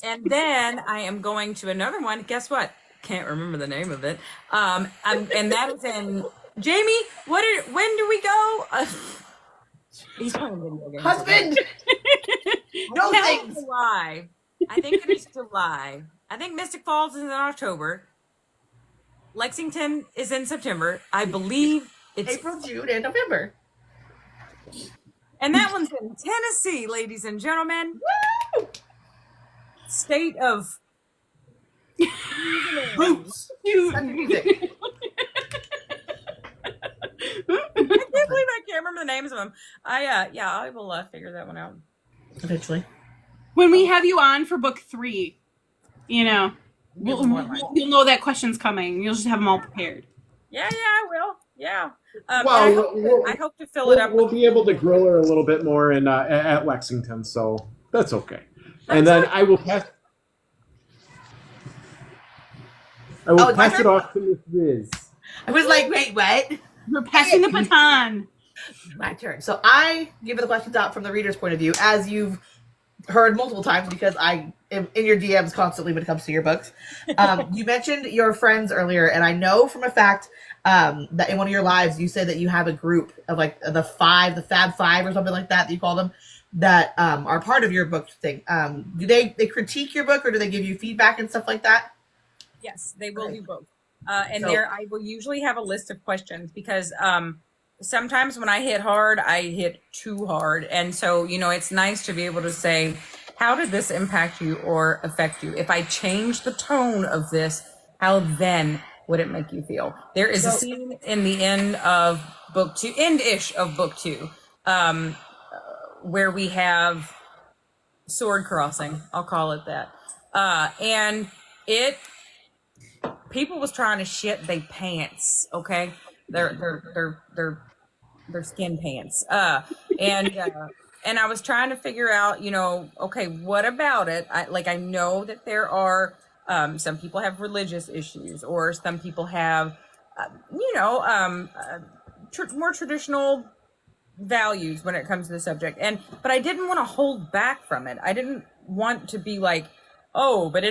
And then I am going to another one. Guess what? Can't remember the name of it. And that is in Jamie. When do we go? He's playing video games. Husband! No No, things! July. I think it is July. I think Mystic Falls is in October. Lexington is in September. I believe it's April, June, and November. and that one's in Tennessee, ladies and gentlemen. Woo! State of Roots. Country music. I can't believe I can't remember the names of them. I will figure that one out. Eventually. When we have you on for book 3, you'll know that question's coming. You'll just have them all prepared. Yeah, I will. Yeah. Well, I hope to fill it up. We'll be able to grill her a little bit more at Lexington, so that's okay. And then I will pass. Pass it off to Miss Riz. I was like, wait, what? We're passing the baton. My turn. So I give the questions out from the reader's point of view, as you've heard multiple times, because I am in your DMs constantly when it comes to your books. You mentioned your friends earlier, and I know from a fact that in one of your lives you said that you have a group of like the Fab Five or something like that you call them, that are part of your book thing. Do they critique your book, or do they give you feedback and stuff like that? Yes, they will Okay. do both. There I will usually have a list of questions because sometimes when I hit hard, I hit too hard. And so, it's nice to be able to say, how did this impact you or affect you? If I change the tone of this, how then would it make you feel? There is a scene in the end of book 2, end-ish of book 2, where we have sword crossing. I'll call it that. And people was trying to shit they pants, okay? Their skin pants. And I was trying to figure out, okay, what about it? I know that there are some people have religious issues, or some people have more traditional values when it comes to the subject. But I didn't want to hold back from it. I didn't want to be like, oh, but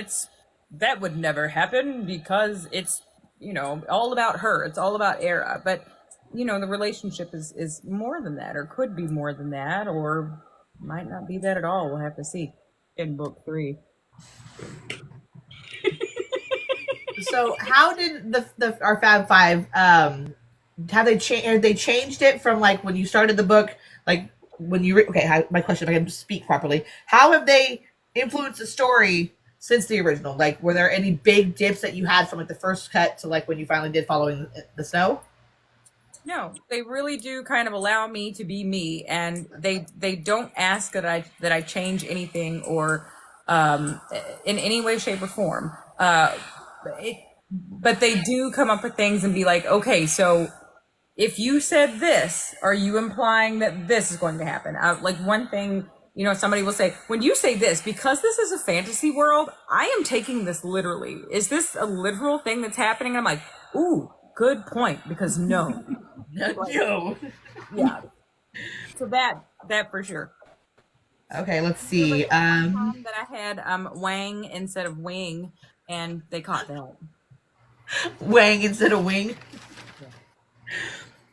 that would never happen because it's, all about her. It's all about AErta. But, the relationship is more than that, or could be more than that, or might not be that at all. We'll have to see in book 3. So how did our Fab Five have they changed it from like when you started the book, like when you my question, if I can speak properly, how have they influenced the story since the original? Like, were there any big dips that you had from like the first cut to like when you finally did Following the Snow? No, they really do kind of allow me to be me, and they don't ask that I change anything or in any way, shape, or form. But they do come up with things and be like, okay, so if you said this, are you implying that this is going to happen? Like one thing, somebody will say, when you say this, because this is a fantasy world, I am taking this literally. Is this a literal thing that's happening? And I'm like, ooh, good point, because no. No. Yeah. So that for sure. Okay, let's see. That I had Wang instead of Wing, and they caught that. Wang instead of Wing.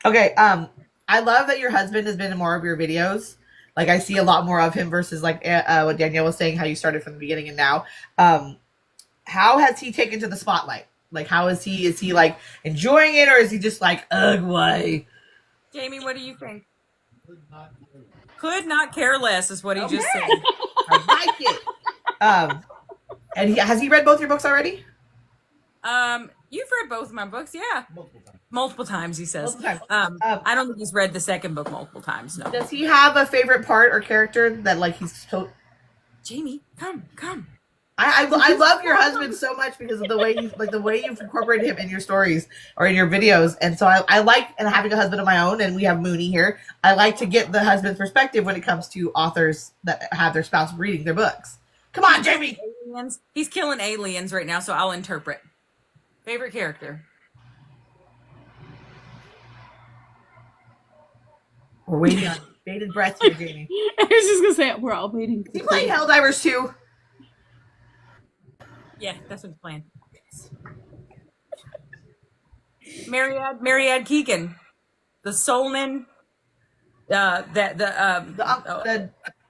Okay, I love that your husband has been in more of your videos. Like, I see a lot more of him versus like what Danielle was saying, how you started from the beginning and now. How has he taken to the spotlight? Like, how is he? Is he like enjoying it, or is he just like, ugh, why? Jamie, what do you think? Could not care less is what he just said. I like it. And has he read both your books already? You've read both of my books, yeah. Multiple times, he says. Multiple times. I don't think he's read the second book multiple times, no. Does he have a favorite part or character that like he's so? Jamie, come. I love your husband so much because of the way you've incorporated him in your stories or in your videos, and so I like, and having a husband of my own, and we have Mooney here. I like to get the husband's perspective when it comes to authors that have their spouse reading their books. Come on, Jamie. Aliens. He's killing aliens right now, so I'll interpret. Favorite character. We're waiting on bated breath here, Jamie. I was just gonna say we're all waiting. Is he playing Helldivers too? Yeah, that's what's playing. Mariad Keegan, the Solman, The guy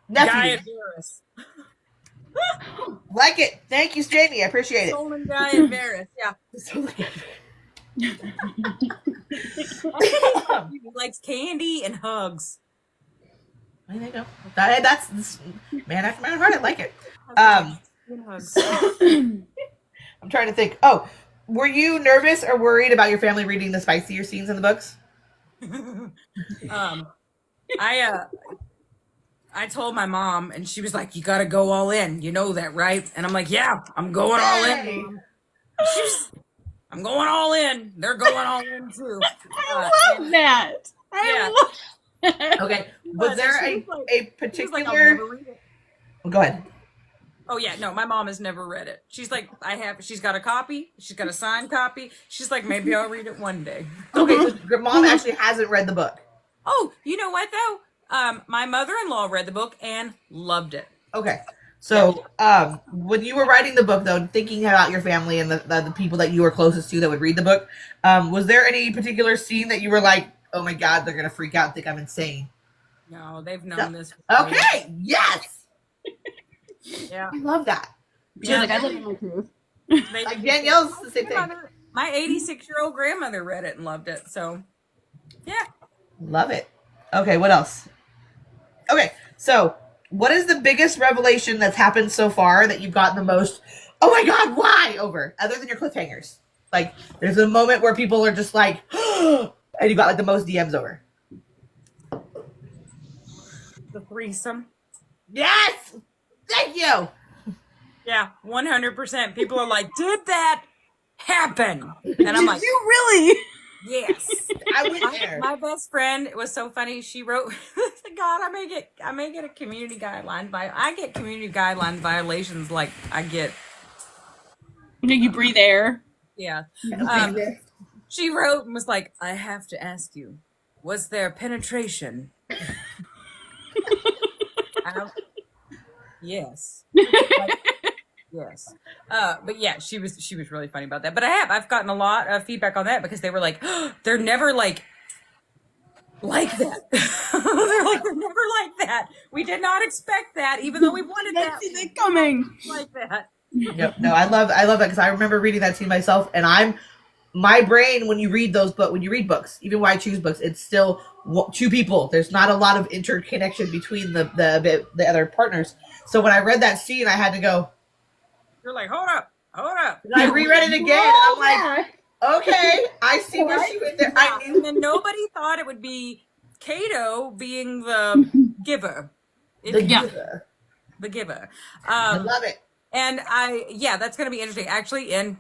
nephew. at Varys. Like it. Thank you, Jamie. I appreciate it. Solman guy at Varys. Yeah. He likes candy and hugs. I think that's man after my own heart. I like it. And hugs. I'm trying to think. Oh, were you nervous or worried about your family reading the spicier scenes in the books? I told my mom, and she was like, "You got to go all in. You know that, right?" And I'm like, "Yeah, I'm going all in, Hey! Mom." I'm going all in. They're going all in too. I love that. Okay. Was there a She was like, I'll particular? never read it. Go ahead. Oh yeah, no, my mom has never read it. She's like, she's got a copy. She's got a signed copy. She's like, maybe I'll read it one day. Okay, so your mom actually hasn't read the book. Oh, you know what though? My mother-in-law read the book and loved it. Okay. So, when you were writing the book, though, thinking about your family and the people that you were closest to that would read the book, was there any particular scene that you were like, oh my God, they're going to freak out and think I'm insane? No, they've known this. Okay. Yes. Yeah. I love that. She's like, I live in my truth. Like Danielle's the same thing. My 86-year-old grandmother read it and loved it. So, yeah. Love it. Okay, what else? Okay, so what is the biggest revelation that's happened so far that you've gotten the most, oh my God, why over, other than your cliffhangers? Like, there's a moment where people are just like, and you got like the most DMs over. The threesome. Yes! Thank you! Yeah, 100%. People are like, did that happen? And I'm like, You really? yes. I went there. My best friend, it was so funny. She wrote, God, I may get a community guideline I get community guideline violations like I get. You breathe air. Yeah. Okay. She wrote and was like, I have to ask you, was there penetration? Yes. Yes. But yeah, she was really funny about that. But I've gotten a lot of feedback on that because they were like, they're never like that. they're never like that. We did not expect that, even though we wanted that. See that coming. Like that. Yep. No, I love that because I remember reading that scene myself, and my brain when you read books, even when I choose books, it's still two people. There's not a lot of interconnection between the other partners. So when I read that scene, I had to go. You're like, hold up. And I reread it again, and I'm like, okay, I see where she went there. I knew. And then nobody thought it would be Cato being the giver. The giver. I love it. And that's going to be interesting. Actually, in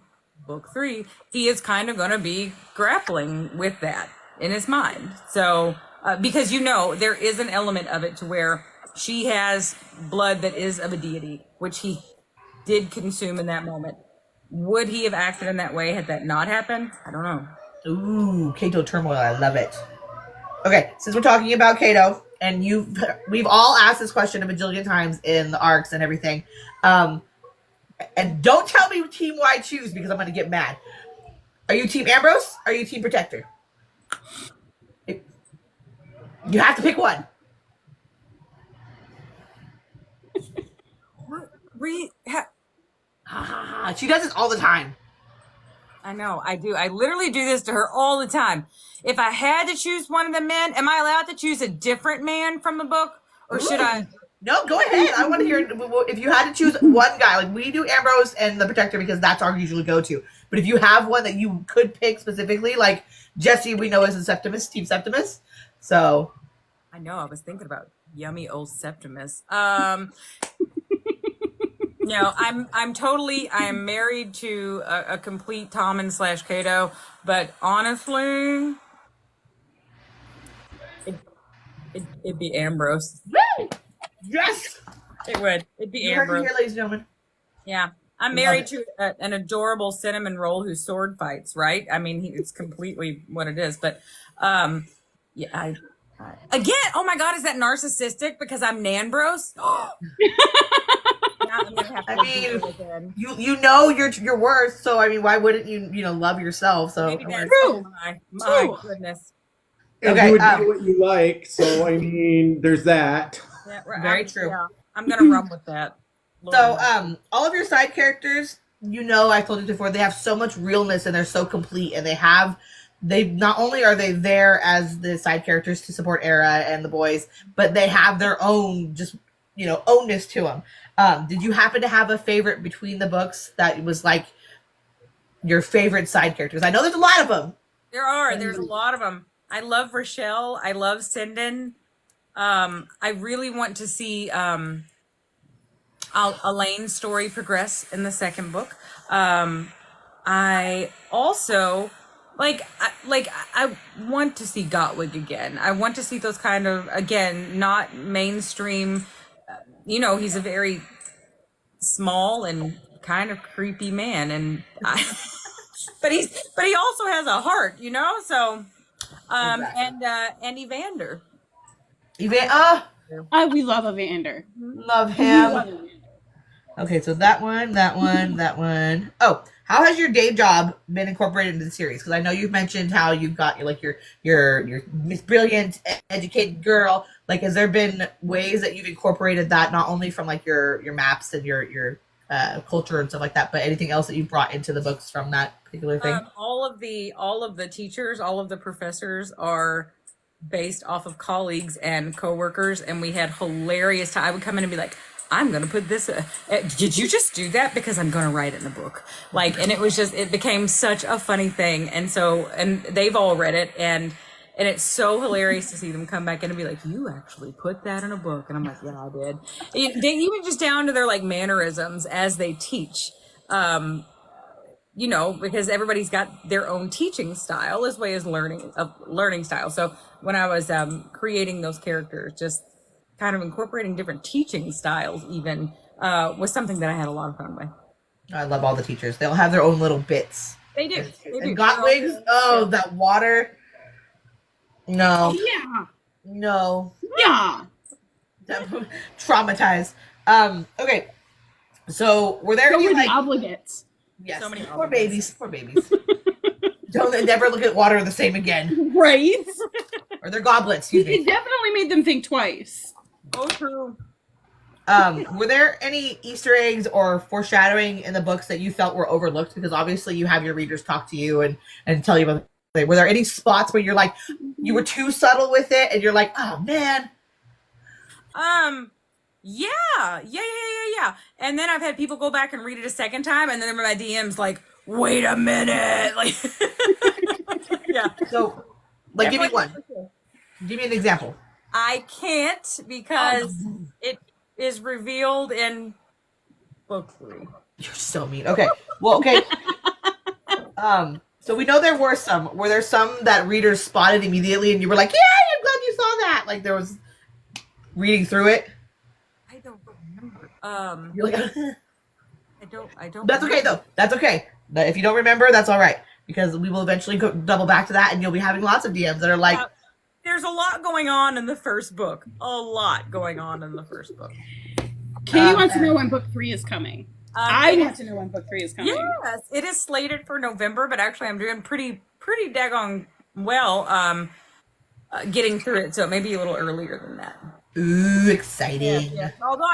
book 3, he is kind of going to be grappling with that in his mind. So, because there is an element of it to where she has blood that is of a deity, which he did consume in that moment. Would he have acted in that way had that not happened? I don't know. Ooh, Cato turmoil. I love it. Okay, since we're talking about Cato, and we've all asked this question a bajillion times in the arcs and everything. And don't tell me team why choose because I'm going to get mad. Are you team Ambrose? Or are you team Protector? You have to pick one. She does this all the time. I know, I do. I literally do this to her all the time. If I had to choose one of the men, am I allowed to choose a different man from the book? Or should I? No, go ahead. I want to hear if you had to choose one guy. Like we do Ambrose and the Protector because that's our usual go-to. But if you have one that you could pick specifically, like Jesse, we know is a Septimus, Team Septimus. So I know. I was thinking about yummy old Septimus. No, I am married to a complete Tommen / Cato, but honestly, it'd be Ambrose. woo! Yes, It would. It'd be you heard it Ambrose. here, ladies and gentlemen. Yeah. I'm married to an adorable cinnamon roll who sword fights, right? I mean, it's completely what it is. But, yeah, again, oh my God, is that narcissistic because I'm Nanbros? I'm gonna have to I look mean, into it then. you know your worth, so I mean, why wouldn't you love yourself? So Maybe that's True. my True. goodness. And Okay, you would do what you like. So I mean, there's that. Yeah, very true. Yeah, I'm gonna run with that. Lord So, mercy. all of your side characters, I told you before, they have so much realness and they're so complete, and they not only are they there as the side characters to support Era and the boys, but they have their own just ownness to them. Did you happen to have a favorite between the books that was like your favorite side characters? I know there's a lot of them. There's a lot of them. I love Rochelle. I love Sinden. I really want to see Elaine's story progress in the second book. I also I want to see Gottwig again. I want to see those kind of, again, not mainstream. He's a very small and kind of creepy man, and but he also has a heart, So Exactly. and Evander. We love Evander. Love We him. love Evander. Okay, so that one. Oh, how has your day job been incorporated into the series? Because I know you've mentioned how you've got your Miss Brilliant educated girl. Like, has there been ways that you've incorporated that not only from like your maps and your culture and stuff like that, but anything else that you brought into the books from that particular thing? All of the teachers, all of the professors are based off of colleagues and coworkers, and we had hilarious time. I would come in and be like, I'm going to put this, did you just do that? Because I'm going to write it in a book. And it became such a funny thing. And they've all read it, and it's so hilarious to see them come back in and be like, you actually put that in a book. And I'm like, yeah, I did. They even just down to their mannerisms as they teach, because everybody's got their own teaching style as well as learning style. So when I was creating those characters, just kind of incorporating different teaching styles even was something that I had a lot of fun with. I love all the teachers. They all have their own little bits. They do. And Gottwigs, that water. No. Yeah. No. Yeah. Traumatized. Okay. So were there So any were the Obligates. yes, So many poor obligates. babies. Don't never look at water the same again. Right? Or their goblets, excuse It me. definitely made them think twice. Oh, true. Were there any Easter eggs or foreshadowing in the books that you felt were overlooked? Because obviously you have your readers talk to you and tell you about it. Were there any spots where you're like, you were too subtle with it and you're like, oh man? Yeah. And then I've had people go back and read it a second time, and then my DM's like, wait a minute. Yeah. So, give me one. Give me an example. I can't because it is revealed in book 3. You're so mean. Okay. Well, okay. So we know there were some. Were there some that readers spotted immediately and you were like, yeah, I'm glad you saw that? Like there was reading through it? I don't remember. You're like, I don't. That's okay though. That's okay. But if you don't remember, that's all right. Because we will eventually double back to that and you'll be having lots of DMs that are like, There's a lot going on in the first book. Katie wants to know when book 3 is coming. I want to know when book 3 is coming. Yes, it is slated for November, but actually I'm doing pretty daggone well getting through it, so it may be a little earlier than that. ooh, exciting. Yeah. Although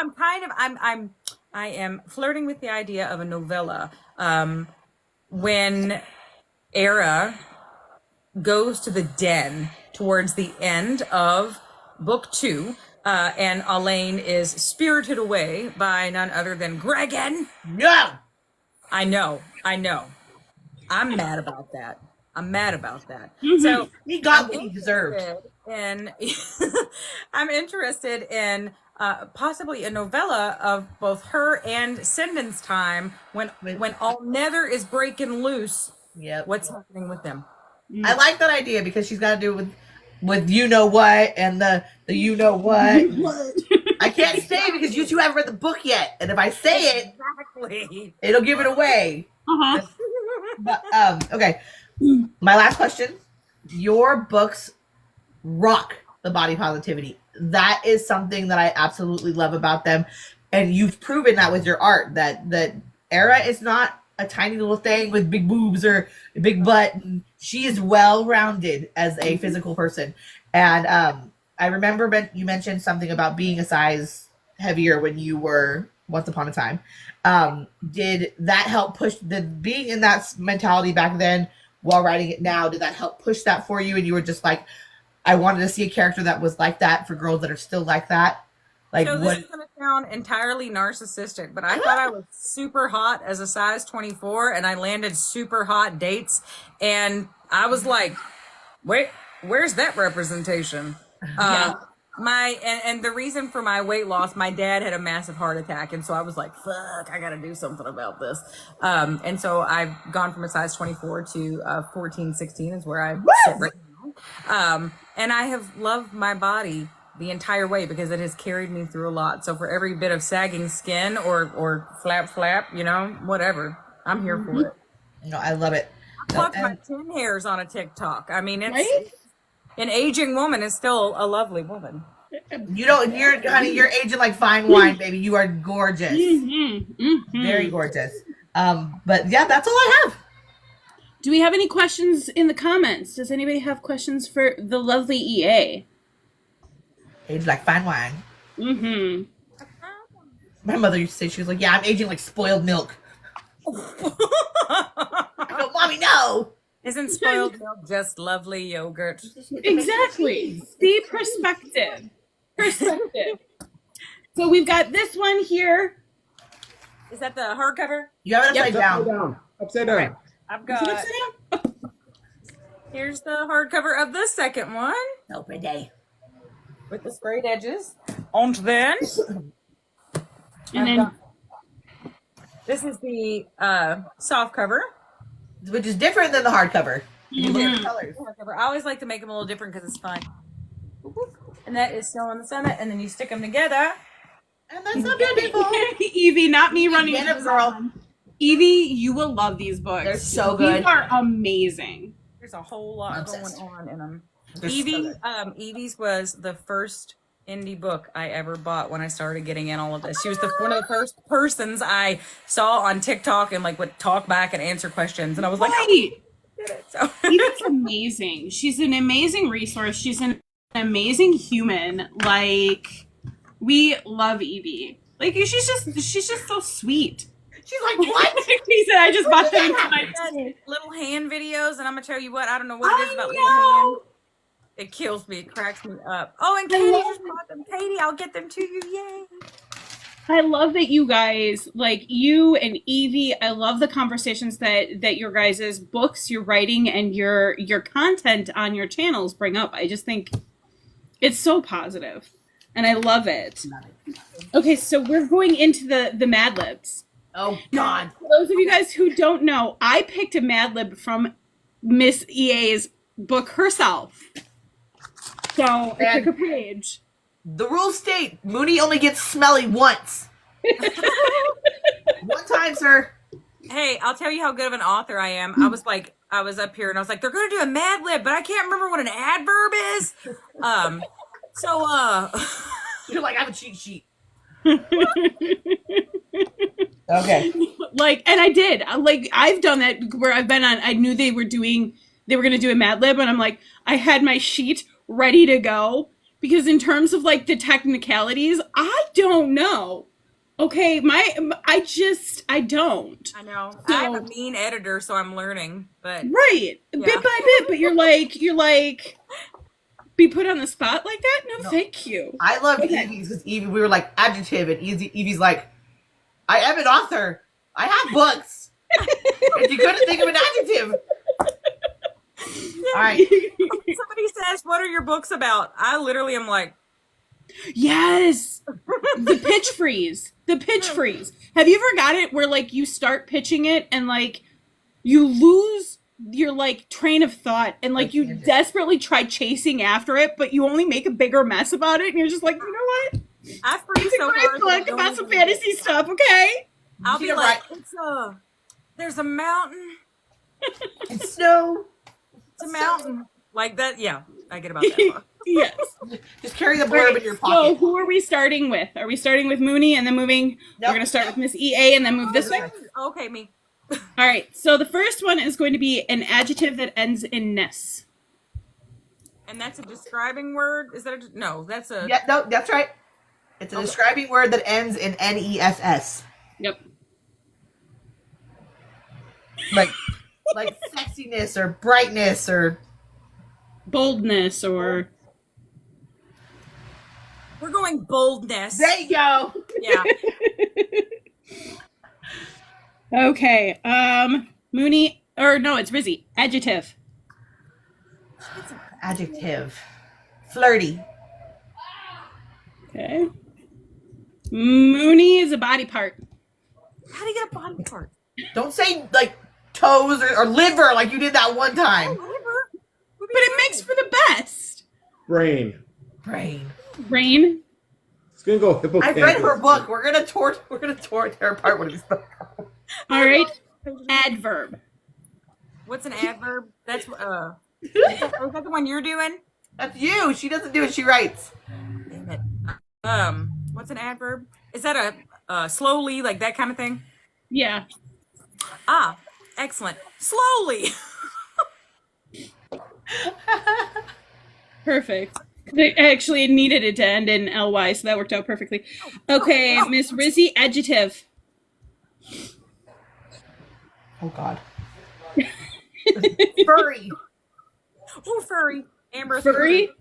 I am flirting with the idea of a novella. When Era goes to the den towards the end of book 2, and Elaine is spirited away by none other than Gregan. No! I know. I'm mad about that. Mm-hmm. So He got what he deserved. And I'm interested in possibly a novella of both her and Sinden's time when all Nether is breaking loose. Yep. What's happening with them? I like that idea because she's got to do with you know what and the you know what. I can't say because you two haven't read the book yet, and if I say it, Exactly. it'll give it away. Uh-huh. But okay. My last question: your books rock the body positivity. That is something that I absolutely love about them. and you've proven that with your art that Era is not a tiny little thing with big boobs or a big butt. She is well rounded as a physical person, and I remember you mentioned something about being a size heavier when you were once upon a time. Did that help push the being in that mentality back then while writing it now? Did that help push that for you? And you were just like, I wanted to see a character that was like that for girls that are still like that. Like, So what? this is going to sound entirely narcissistic, but I thought I was super hot as a size 24, and I landed super hot dates, and I was like, wait, where's that representation? Yeah. And the reason for my weight loss, my dad had a massive heart attack, and so I was like, fuck, I got to do something about this. And so I've gone from a size 24 to 14, 16 is where I sit right now. And I have loved my body the entire way because it has carried me through a lot. So for every bit of sagging skin or flap, you know, whatever, I'm here for it. No, I love it. I plucked my 10 hairs on a TikTok. I mean, Right? an aging woman is still a lovely woman. You don't, you're aging like fine wine, baby. You are gorgeous. Very gorgeous. But yeah, that's all I have. Do we have any questions in the comments? Does anybody have questions for the lovely EA? Age like fine wine. Mm-hmm. My mother used to say, she was like, yeah, I'm aging like spoiled milk. I go, Mommy, no. Isn't spoiled milk just lovely yogurt? Exactly. See, perspective. Perspective. So we've got this one here. Is that the hardcover? You have it upside down. Upside down. I've Is it got, upside down? here's the hardcover of the second one Oh, pretty. with the sprayed edges. And then, And then this is the soft cover. Which is different than the hardcover. Mhm. Different colors. Hardcover. I always like to make them a little different because it's fun. And that is still on the summit, and then you stick them together. And that's so beautiful. Evie, not me running. Get to it, the girl. sun. Evie, you will love these books. They're so good. These are amazing. There's a whole lot I'm going obsessed. on in them. They're so Evie, good. Evie's was the first indie book I ever bought when I started getting in all of this. She was one of the first persons I saw on TikTok and like would talk back and answer questions, and I was like, oh, Right. I did it. So Evie's amazing. She's an amazing resource. She's an amazing human. Like, we love Evie. Like, she's just so sweet. She's like, what? He said, I just bought them that tonight. little hand videos, and I'm gonna tell you what, I don't know what it is I about little know. hands. It kills me. It cracks me up. Oh, and I Katie love just bought them. Katie, I'll get them to you. Yay. I love that you guys, like you and Evie, I love the conversations that your guys' books, your writing, and your content on your channels bring up. I just think it's so positive, and I love it. Okay, so we're going into the Mad Libs. Oh, God. For those of you guys who don't know, I picked a Mad Lib from Miss EA's book herself. So I took a page. The rules state Mooney only gets smelly once. One time, sir. Hey, I'll tell you how good of an author I am. I was up here and I was like, they're going to do a Mad Lib, but I can't remember what an adverb is. You're like, I have a cheat sheet. Okay. Like, and I did. Like, I've done that where I've been on, I knew they were going to do a Mad Lib, and I'm like, I had my sheet ready to go. Because in terms of, like, the technicalities, I don't know. Okay, I don't. I know. So- I have a mean editor, so I'm learning. But Right. Yeah. Bit by bit, but you're like, be put on the spot like that? No, thank you. I loved Okay. Evie's because Evie, we were like adjective, and Evie's like, I am an author. I have books. If you couldn't think of an adjective. All right. somebody says, what are your books about? I literally am like, Yes. The pitch freeze. The pitch freeze. Have you ever got it where, like, you start pitching it and, like, you lose your, like, train of thought and, like, you desperately try chasing after it, but you only make a bigger mess about it, and you're just like, you know what? I freeze It's a so great hard. that I book don't about some even- fantasy stuff, okay? I'll be You're like, right. there's a mountain. It's snow. It's a mountain. Like that. Yeah, I get about that. Yes. Just carry the blurb in your So pocket. who are we starting with? Are we starting with Mooney and then moving? Nope. We're going to start with Miss EA and then move this way. Okay, me. All right. So the first one is going to be an adjective that ends in ness. And that's a describing word? Is that a... No, that's a... Yeah, no, that's right. It's a describing word that ends in N-E-S-S. Yep. Like sexiness or brightness or... Boldness or... We're going boldness. There you go. Yeah. Okay. Mooney, or no, it's Rizzy. Adjective. Adjective. Flirty. Okay. Mooney is a body part. How do you get a body part? Don't say like toes or liver like you did that one time. Liver? But it makes for the best. Brain. Brain. Brain. It's gonna go I hippocampus. read her book. We're gonna tear her apart when it's done. All right. Adverb. What's an adverb? That's is that the one you're doing? That's you. She doesn't do it. She writes. Damn it. What's an adverb? Is that a slowly, like that kind of thing? Yeah. Ah, excellent. Slowly. Perfect. They actually needed it to end in ly, so that worked out perfectly. Okay, Miss Rizzy, adjective. Oh God. Furry. Oh, furry. Amber. Furry.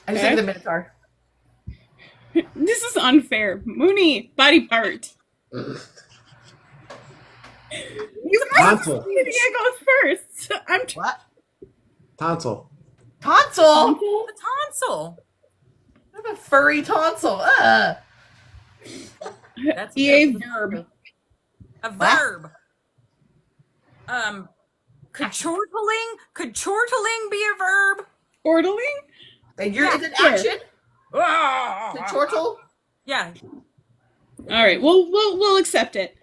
I just said the Minotaur. This is unfair. Mooney, body part. Tonsil. Lydia goes first. I'm What? Tonsil. Tonsil. The tonsil. I have a furry tonsil. That's EA verb. a verb. Could chortling be a verb? Orderly? And it's an Sure. action. The chortle. Yeah. All right. We'll accept it.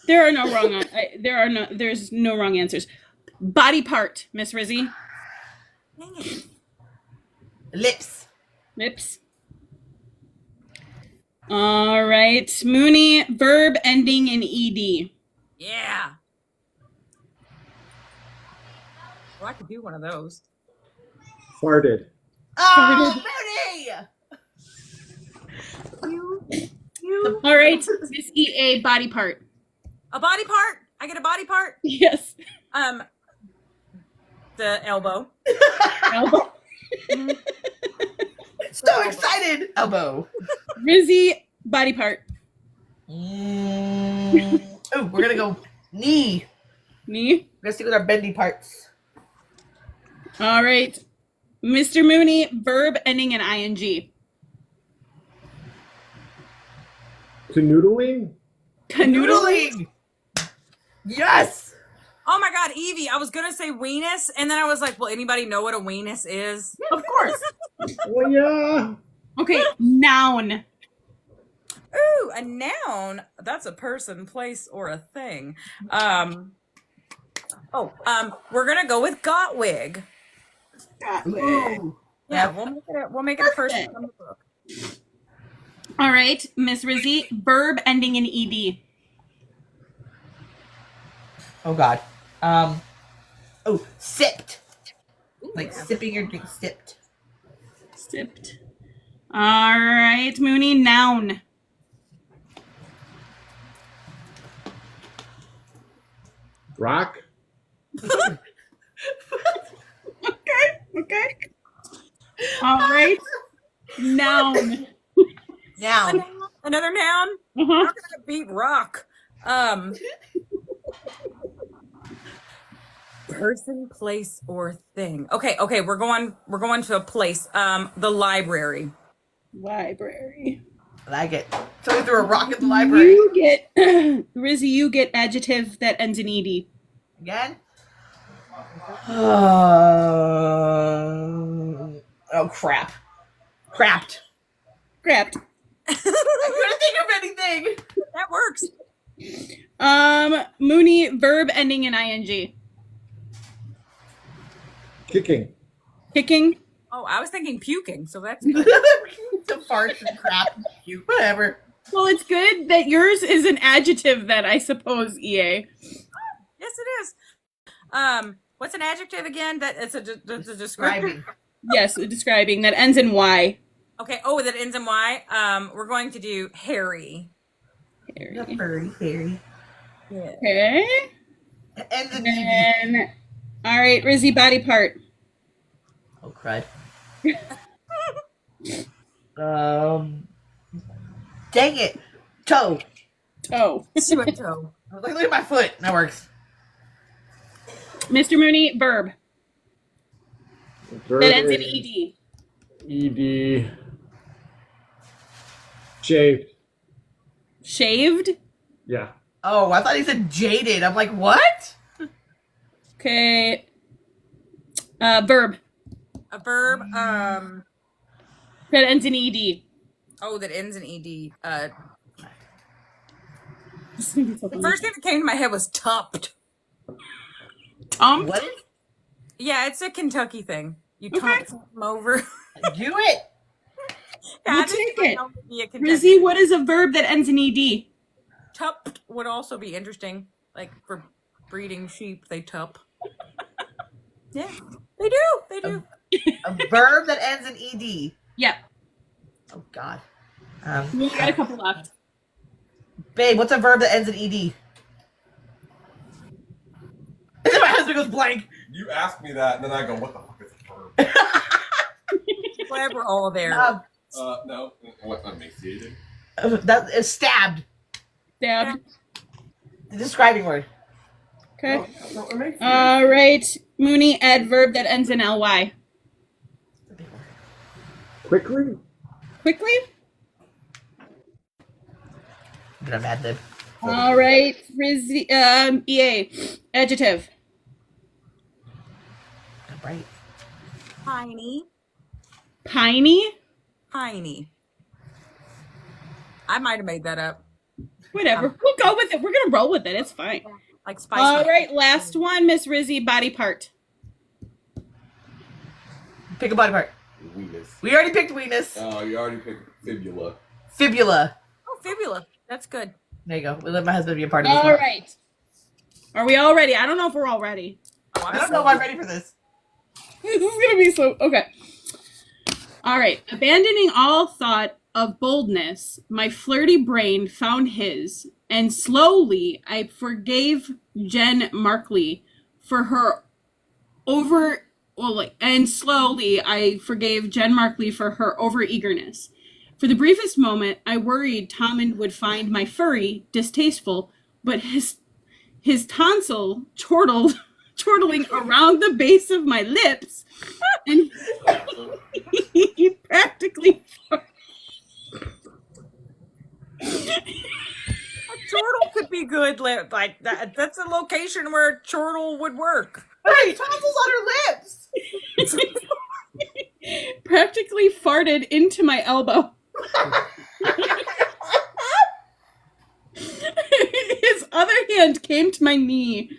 There are no wrong. There's no wrong answers. Body part, Miss Rizzy. Dang it. Lips. Lips. All right. Mooney, verb ending in ed. Yeah. Well, I could do one of those. Farted. Oh, Mooney! You. All right. Miss EA, body part. A body part? I get a body part? Yes. The elbow. Elbow. So excited. Elbow. Rizzy, body part. Oh, we're gonna go knee. Knee. We're gonna stick with our bendy parts. All right. Mr. Mooney, verb ending in ing. Canoodling. Canoodling. Yes. Oh my God, Evie, I was gonna say weenus, and then I was like, will anybody know what a weenus is? Of course. Oh yeah. Okay. Noun. Ooh, a noun. That's a person, place, or a thing. We're gonna go with Gotwig. Ooh. Yeah, we'll make it a person from the book. All right. Miss Rizzy, verb ending in ed. Oh God. Sipped. Like sipping your drink. Sipped. Sipped. All right. Mooney, noun. Rock. Okay. All right. Noun. Noun. Another noun? Uh-huh. How can I beat rock? Person, place, or thing. Okay, we're going to a place. The library. Library. I like it. So we threw a rock in the library. You get Rizzy. You get adjective that ends in ed. Again? Oh crap. Crapped. Crapped. I couldn't think of anything. That works. Mooney, verb ending in ing. Kicking. Kicking. Oh, I was thinking puking, so that's good. The farts and crap. You whatever. Well, it's good that yours is an adjective then, I suppose, EA. Yes, it is. What's an adjective again? That it's a descriptor. Describing. Yes, describing that ends in Y. Okay. Oh, that ends in Y. We're going to do hairy. The furry. Yeah. Okay. And the And all right, Rizzy, body part. Oh crud. Dang it. Toe. Toe. Stupid toe. I was like, look at my foot. That works. Mr. Mooney, verb. Verb That ends in is ED. ED. Shave. Shaved. Yeah. Oh, I thought he said jaded. I'm like, what? Okay. Verb. A verb. That ends in ED. Oh, that ends in ed. The first thing that came to my head was tupped. Tom? What? Yeah, it's a Kentucky thing. You tump something over. Do it. Yeah, We'll I just take think it. that would be a Kentucky Rizzy, thing. what is a verb that ends in ED? Tupped would also be interesting. Like for breeding sheep, they tup. Yeah, they do. They do. A verb that ends in ed. Yep. Oh God. We got a couple left. Babe, what's a verb that ends in ed? And then my husband goes blank. You ask me that, and then I go, "What the fuck is a verb?" Glad we're all there. No. What? Emaciated? That is stabbed. Stabbed. The describing word. Okay. No, emaciated. All right. Mooney, adverb that ends in LY. Quickly? Quickly. I'm gonna mad lib. All right. Rizzy, EA, adjective. Right. Tiny. Piney. Tiny. I might have made that up. Whatever. We'll go with it. We're gonna roll with it. It's fine. Like spicy. All right. Last one, Miss Rizzy, body part. Pick a body part. Weenus. We already picked weenus. You already picked fibula. Fibula. Oh, fibula. That's good. There you go. We let my husband be a part of this All one. right. Are we all ready? I don't know if we're all ready. Oh, I don't know if I'm ready for this. This is gonna be so okay. All right. Abandoning all thought of boldness, my flirty brain found his, and slowly I forgave Jen Markley for her overeagerness. For the briefest moment, I worried Tommen would find my furry distasteful, but his tonsil chortling around the base of my lips, and he practically A chortle could be good. Like that. That's a location where a chortle would work. Hey, tonsils on her lips. practically farted into my elbow. His other hand came to my knee,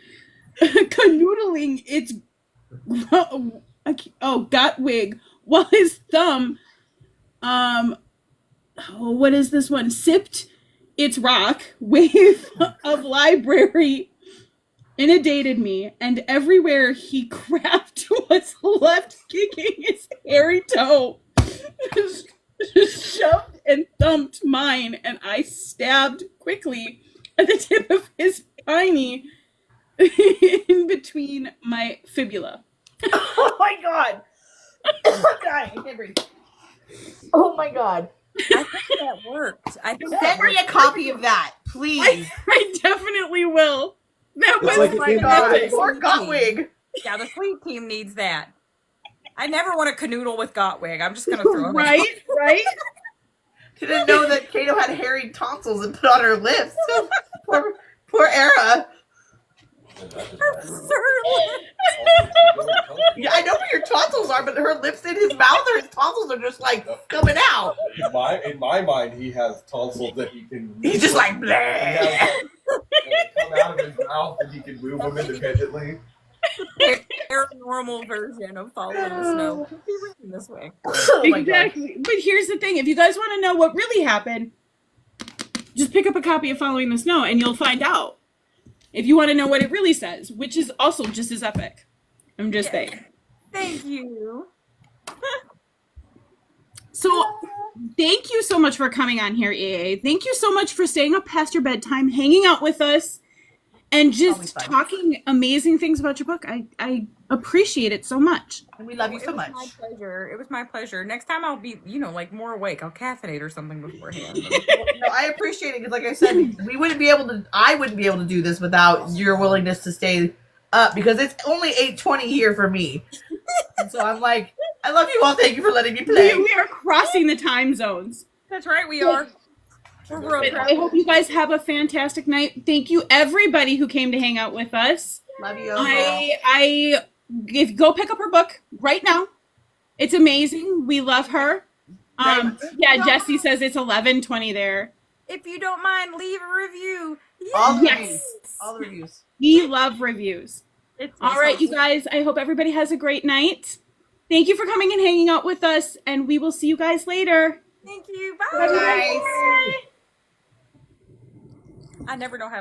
canoodling its got wig, while his thumb, what is this one? Sipped its rock wave of library, inundated me, and everywhere he crapped was left kicking his hairy toe. Shoved and thumped mine, and I stabbed quickly at the tip of his piney in between my fibula. Oh my God. I'm dying. I can't breathe. Oh my God. I think that worked. I think that Send me a worked. copy of that, please. I definitely will. That It's was like like it that. came Poor Gotwig. Yeah, the fleet team needs that. I never want to canoodle with Gotwig. I'm just gonna throw him. right. Didn't know that Kato had hairy tonsils and put on her lips. poor Era. Yeah, I know where your tonsils are, but her lips in his mouth or his tonsils are just like coming out. In my mind, he has tonsils that he can. He's just like, He bleh. has, come out of his mouth and he can move them independently. paranormal version of following the snow. Be written this way. Oh my God. Exactly. But here's the thing: if you guys want to know what really happened, just pick up a copy of Following the Snow, and you'll find out. If you want to know what it really says, which is also just as epic. I'm just saying. Thank you. So, thank you so much for coming on here, EA. Thank you so much for staying up past your bedtime, hanging out with us, and Always just fun. talking amazing things about your book. I appreciate it so much. And we love you It so was much. my pleasure. It was my pleasure. Next time I'll be, like more awake. I'll caffeinate or something beforehand. No, I appreciate it because, like I said, I wouldn't be able to do this without your willingness to stay up because it's only 8:20 here for me. And so I'm like, I love you all. Thank you for letting me play. We are crossing the time zones. That's right, we are. We're road But I hope you guys have a fantastic night. Thank you, everybody who came to hang out with us. Love you. If you go pick up her book right now, it's amazing. We love her. Yeah, Jesse says it's 11:20 there. If you don't mind, leave a review. All the Yes. reviews. All the reviews. We love reviews. It's All right, you guys. I hope everybody has a great night. Thank you for coming and hanging out with us, and we will see you guys later. Thank you. Bye. Bye, guys. I never know how